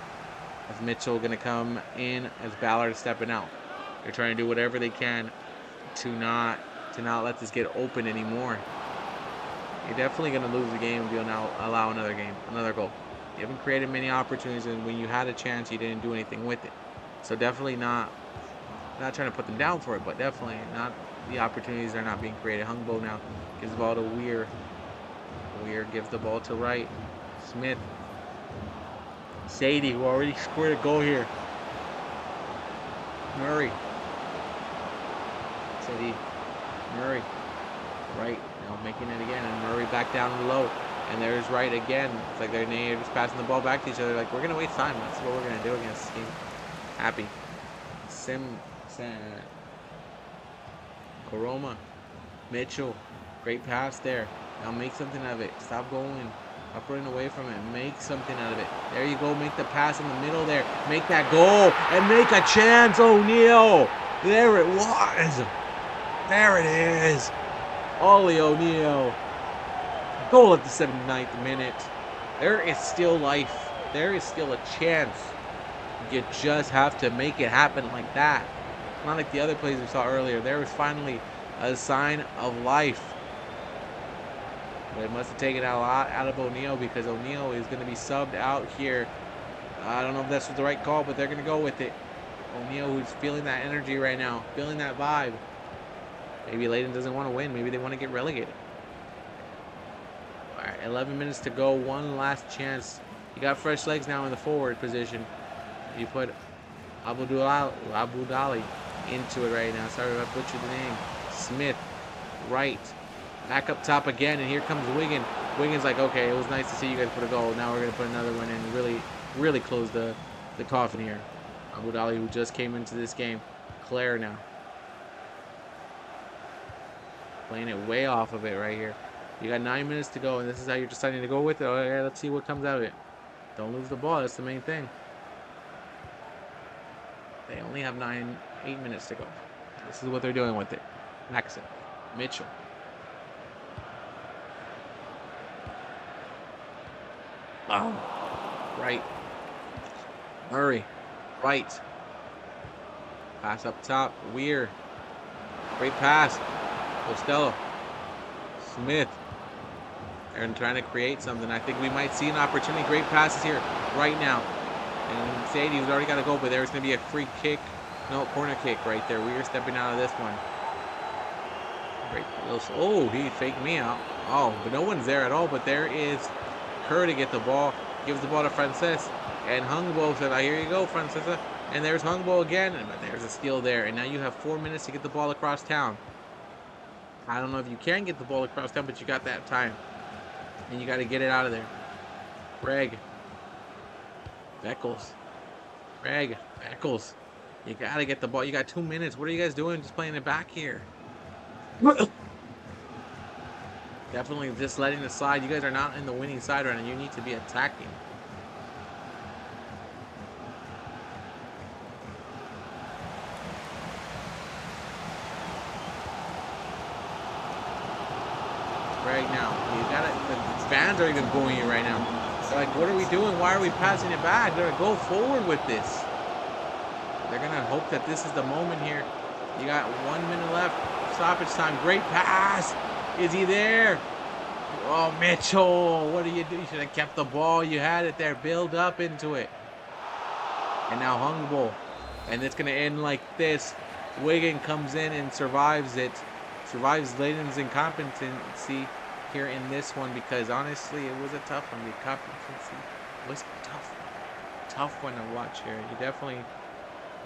A: As Mitchell going to come in, as Ballard is stepping out. They're trying to do whatever they can to not let this get open anymore. You're definitely going to lose the game if you now allow another goal. You haven't created many opportunities, and when you had a chance, you didn't do anything with it. So definitely not trying to put them down for it, but definitely not. The opportunities are not being created. Hungbo now gives the ball to Weir. Weir gives the ball to Wright. Smith. Sadie, who already scored a goal here. Murray. Sadie. Murray. Right. Now making it again. And Murray back down low. And there's Wright again. It's like they're just passing the ball back to each other. Like, we're going to waste time. That's what we're going to do against this team. Happy. Sam, Koroma, Mitchell. Great pass there. Now make something of it. Stop going. Stop running away from it. Make something out of it. There you go. Make the pass in the middle there. Make that goal. And make a chance, O'Neal. There it was. There it is. Ollie O'Neal. Goal at the 79th minute. There is still life. There is still a chance. You just have to make it happen like that. Not like the other plays we saw earlier. There was finally a sign of life. But it must have taken a lot out of O'Neal because O'Neal is going to be subbed out here. I don't know if that's the right call, but they're going to go with it. O'Neal, who's feeling that energy right now, feeling that vibe. Maybe Leyton doesn't want to win. Maybe they want to get relegated. All right, 11 minutes to go. One last chance. You got fresh legs now in the forward position. You put Abu Dali into it right now. Sorry if I butchered the name. Smith, right. Back up top again, and here comes Wigan. Wigan's like, okay, it was nice to see you guys put a goal. Now we're going to put another one and really close the coffin here. Abu Dali, who just came into this game. Claire now. Playing it way off of it right here. You got 9 minutes to go, and this is how you're deciding to go with it. Okay, let's see what comes out of it. Don't lose the ball. That's the main thing. They only have 8 minutes to go. This is what they're doing with it. Maxon. Mitchell. Oh. Right. Murray. Right. Pass up top. Weir. Great pass. Costello. Smith. They're trying to create something. I think we might see an opportunity. Great passes here right now. And Sadie's already got to go, but there's going to be a free kick. No, corner kick right there. Weir stepping out of this one. Great. Oh, he faked me out. Oh, but no one's there at all. But there is Kerr to get the ball. Gives the ball to Frances. And Hungbo said, here you go, Francesa. And there's Hungbo again. But there's a steal there. And now you have 4 minutes to get the ball across town. I don't know if you can get the ball across town, but you got that time. And you got to get it out of there. Greg. Beckles. Greg. Beckles. You got to get the ball. You got 2 minutes. What are you guys doing just playing it back here? Definitely just letting it slide. You guys are not in the winning side right now. You need to be attacking. Right now, you got it. The fans are even booing you right now. They're like, what are we doing? Why are we passing it back? They're gonna go forward with this. They're gonna hope that this is the moment here. You got 1 minute left. Stoppage time. Great pass. Is he there? Oh, Mitchell, what do? You should have kept the ball. You had it there. Build up into it. And now Hungbo. And it's gonna end like this. Wigan comes in and survives it. Survives Leyton's incompetency here in this one because honestly it was a tough one. The incompetency was tough one to watch here. You definitely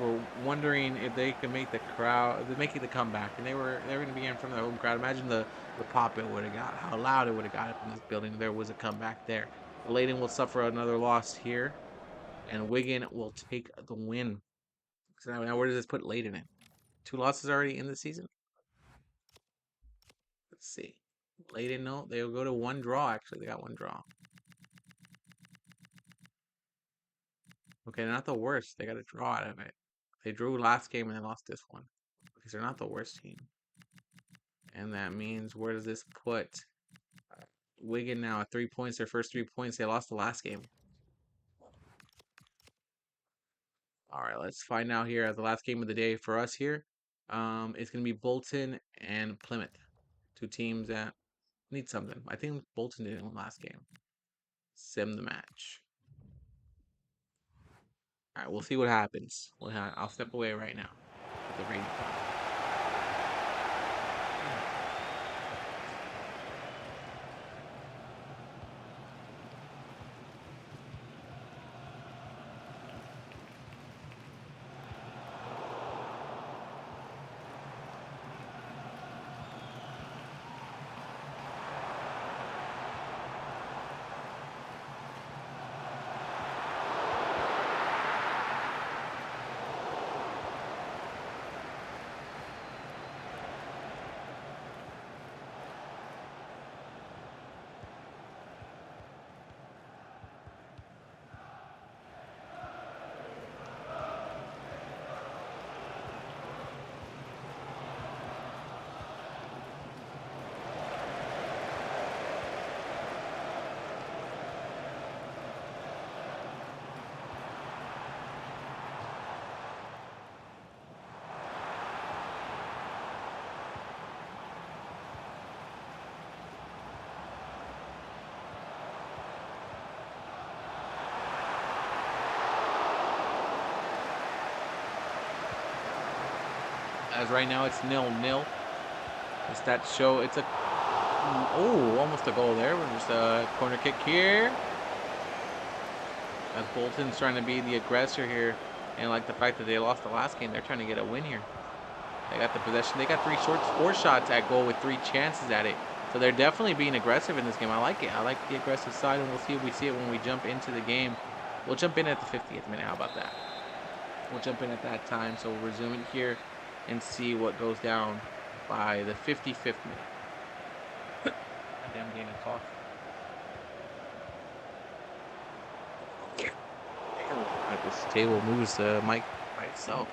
A: were wondering if they could make the crowd, making the comeback, and they were going to be in front of the home crowd. Imagine the pop it would have got, how loud it would have got in this building. There was a comeback there. Leyton will suffer another loss here, and Wigan will take the win. So now where does this put Leyton in? 2 losses already in the season. Let's see. Leyton, no, they'll go to 1 draw. Actually, they got 1 draw. Okay, they're not the worst. They got a draw out of it. They drew last game and they lost this one because they're not the worst team. And that means where does this put Wigan now at 3 points? Their first 3 points. They lost the last game. All right, let's find out here at the last game of the day for us here. It's gonna be Bolton and Plymouth, 2 teams that need something. I think Bolton did in the last game. Sim the match. All right, we'll see what happens. I'll step away right now. The rain. as right now it's 0-0. It's that show. It's a almost a goal there. We're just a corner kick here. As Bolton's trying to be the aggressor here, and like the fact that they lost the last game, they're trying to get a win here. They got the possession. They got 4 shots at goal with 3 chances at it. So they're definitely being aggressive in this game. I like it. I like the aggressive side, and we'll see if we see it when we jump into the game. We'll jump in at the 50th minute. How about that? We'll jump in at that time. So we'll resume it here and see what goes down by the 55th minute. Goddamn game of talk. This table moves the mic by itself.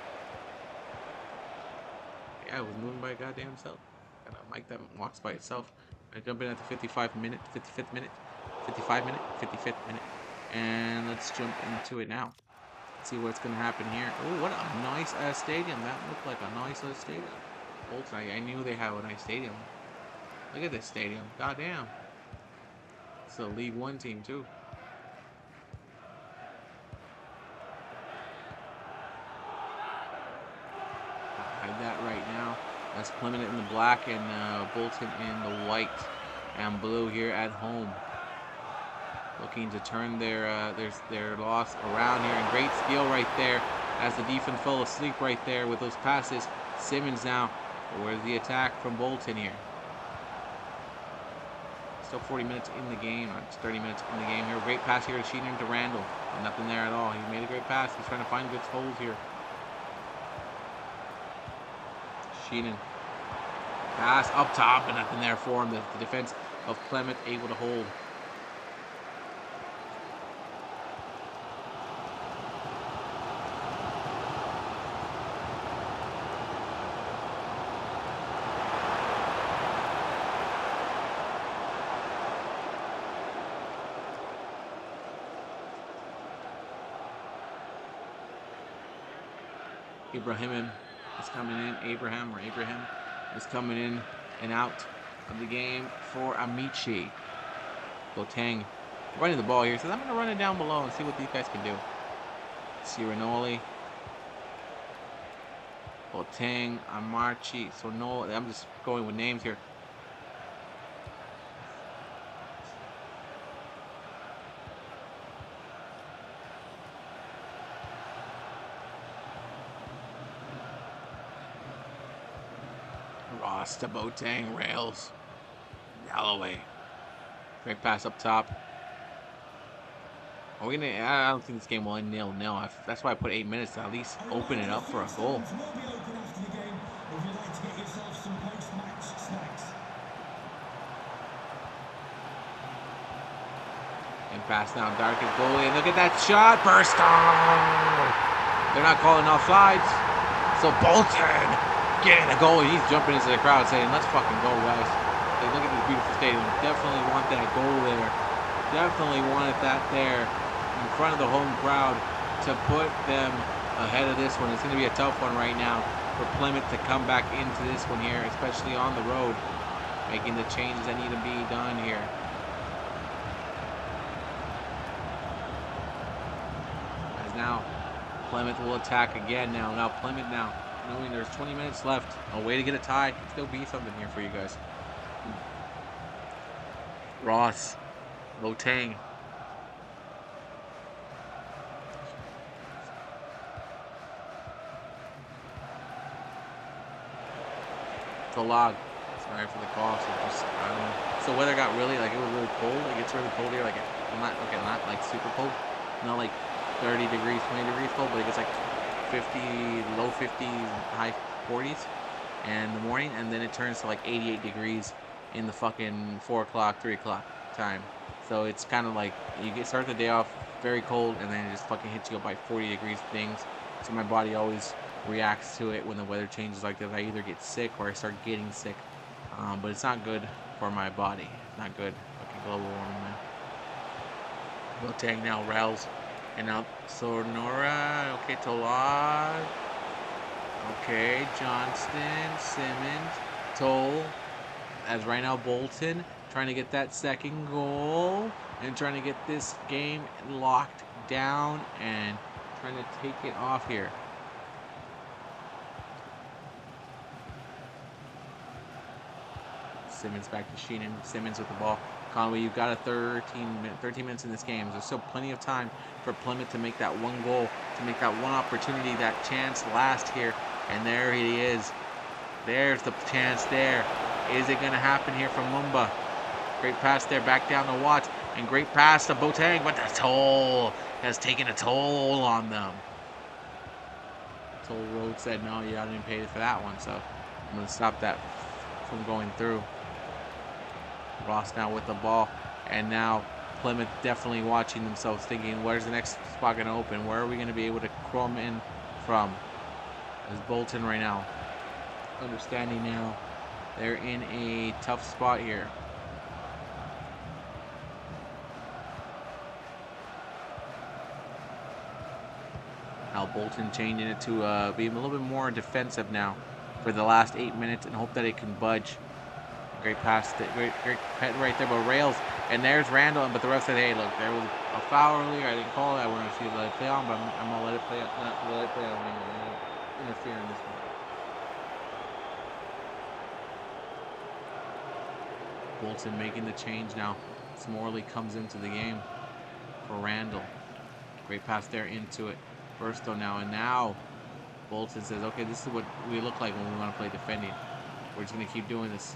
A: Yeah, it was moving by goddamn itself. Got a mic that walks by itself. I jump in at the 55th minute, 55th minute, 55th minute, and let's jump into it now. See what's gonna happen here. Oh, what a nice stadium! That looked like a nice stadium. Bolton, I knew they have a nice stadium. Look at this stadium. Goddamn. It's a League One team too. That right now. That's Plymouth in the black and Bolton in the white and blue here at home. Looking to turn their loss around here, and great skill right there as the defense fell asleep right there with those passes. Simmons now, where's the attack from Bolton here? Still 40 minutes in the game, or 30 minutes in the game here. Great pass here to Sheehan to Randall. Nothing there at all. He made a great pass. He's trying to find good holes here. Sheenan. Pass up top, and nothing there for him. The defense of Plymouth able to hold. Abraham is coming in. Abraham is coming in and out of the game for Amici. Boateng running the ball here. Says, I'm going to run it down below and see what these guys can do. Cirinoli. Boateng. Amarchi. So no, I'm just going with names here. Ross to Boateng, Rails, Galloway. Great pass up top. Are we gonna? I don't think this game will end 0-0. That's why I put 8 minutes to at least open it up for a goal. And pass now, Darkest goalie, and look at that shot, burst on. They're not calling offsides, so Bolton getting a goal. He's jumping into the crowd saying, let's fucking go, guys. Like, look at this beautiful stadium. Definitely want that goal there. Definitely wanted that there in front of the home crowd to put them ahead of this one. It's going to be a tough one right now for Plymouth to come back into this one here, especially on the road, making the changes that need to be done here. As now, Plymouth will attack again now. Now Plymouth now, knowing there's 20 minutes left, a way to get a tie. Could still be something here for you guys. Ross, Boateng. The log. Sorry for the cough. So weather got really, like, it was really cold. It gets really cold here. Like, not like super cold. Not like 30 degrees, 20 degrees cold, but it gets like 50, low 50s, high 40s in the morning, and then it turns to like 88 degrees in the fucking 4 o'clock, 3 o'clock time. So it's kind of like you start the day off very cold, and then it just fucking hits you up by 40 degrees things. So my body always reacts to it when the weather changes like this. I either get sick or I start getting sick, but it's not good for my body. It's not good. Fucking global warming, man. Boateng now, Rails. And now Sonora, okay, Tolar, okay, Johnston, Simmons, Toll, as right now Bolton trying to get that second goal and trying to get this game locked down and trying to take it off here. Simmons back to Sheenan. Simmons with the ball. Conway, you've got a 13 minutes in this game. There's still plenty of time for Plymouth to make that one goal, to make that one opportunity, that chance last here. And there he is. There's the chance there. Is it going to happen here from Mumba? Great pass there, back down to Watts. And great pass to Boateng, but the toll has taken a toll on them. Toll Road said, no, you didn't pay for that one, so I'm going to stop that from going through. Ross now with the ball, and now Plymouth definitely watching themselves, thinking, where's the next spot going to open? Where are we going to be able to crumb in from? As Bolton right now, understanding now they're in a tough spot here. Now Bolton changing it to be a little bit more defensive now for the last 8 minutes, and hope that it can budge. Great pass, great head right there, but rails, and there's Randall. But the ref said, "Hey, look, there was a foul earlier. I didn't call it. I wanted to see let it play on, but I'm gonna let it play. Not let it play on. I'm gonna interfere in this one." Bolton making the change now. Smorley comes into the game for Randall. Great pass there into it. Burstow now, and now Bolton says, "Okay, this is what we look like when we want to play defending. We're just gonna keep doing this."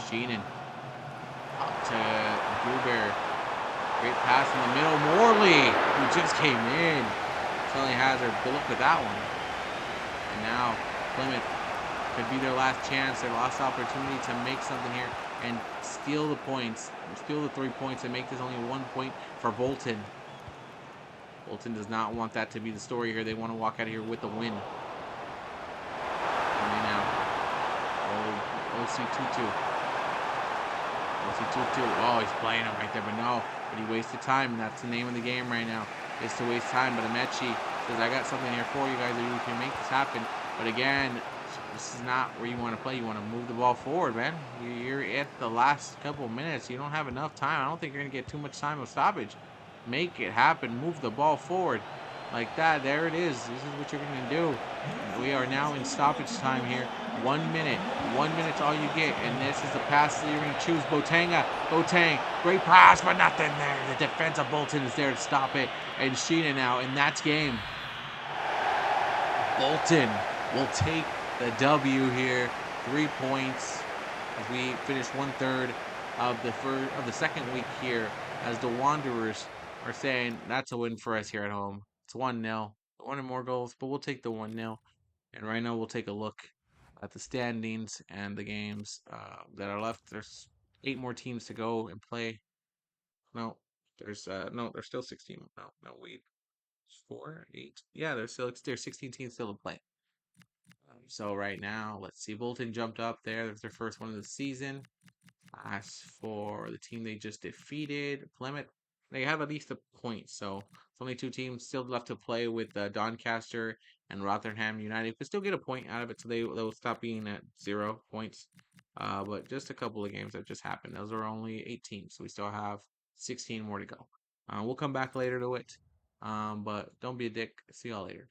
A: Sheenan up to Gruber. Great pass in the middle. Morley, who just came in. Suddenly Hazard. Good luck with that one. And now Plymouth could be their last chance, their last opportunity to make something here and steal the points, steal the 3 points, and make this only 1 point for Bolton. Bolton does not want that to be the story here. They want to walk out of here with a win. And now, OC 2-2. OC 2-2. Oh, he's playing him right there, but no. But he wasted time, and that's the name of the game right now, is to waste time. But Amechi says, I got something here for you guys that you can make this happen. But again, this is not where you want to play. You want to move the ball forward, man. You're at the last couple of minutes. You don't have enough time. I don't think you're going to get too much time of stoppage. Make it happen. Move the ball forward like that. There it is. This is what you're going to do. We are now in stoppage time here. 1 minute. 1 minute's all you get. And this is the pass that you're going to choose. Boateng. Great pass, but nothing there. The defense of Bolton is there to stop it. And Sheena now. And that's game. Bolton will take the W here. 3 points as we finish 1/3 of the second week here, as the Wanderers are saying that's a win for us here at home. It's 1-0. One more goals, but we'll take the 1-0. And right now we'll take a look at the standings and the games that are left. There's 8 more teams to go and play. No, there's still 16. No, wait. 4, 8. Yeah, there's 16 teams still to play. So right now, let's see. Bolton jumped up there. That's their first one of the season. As for the team they just defeated, Plymouth, they have at least a point. So it's only 2 teams still left to play with Doncaster and Rotherham United. But still get a point out of it, so they'll stop being at 0 points. But just a couple of games that just happened. Those are only 8 teams, so we still have 16 more to go. We'll come back later to it. But don't be a dick. See y'all later.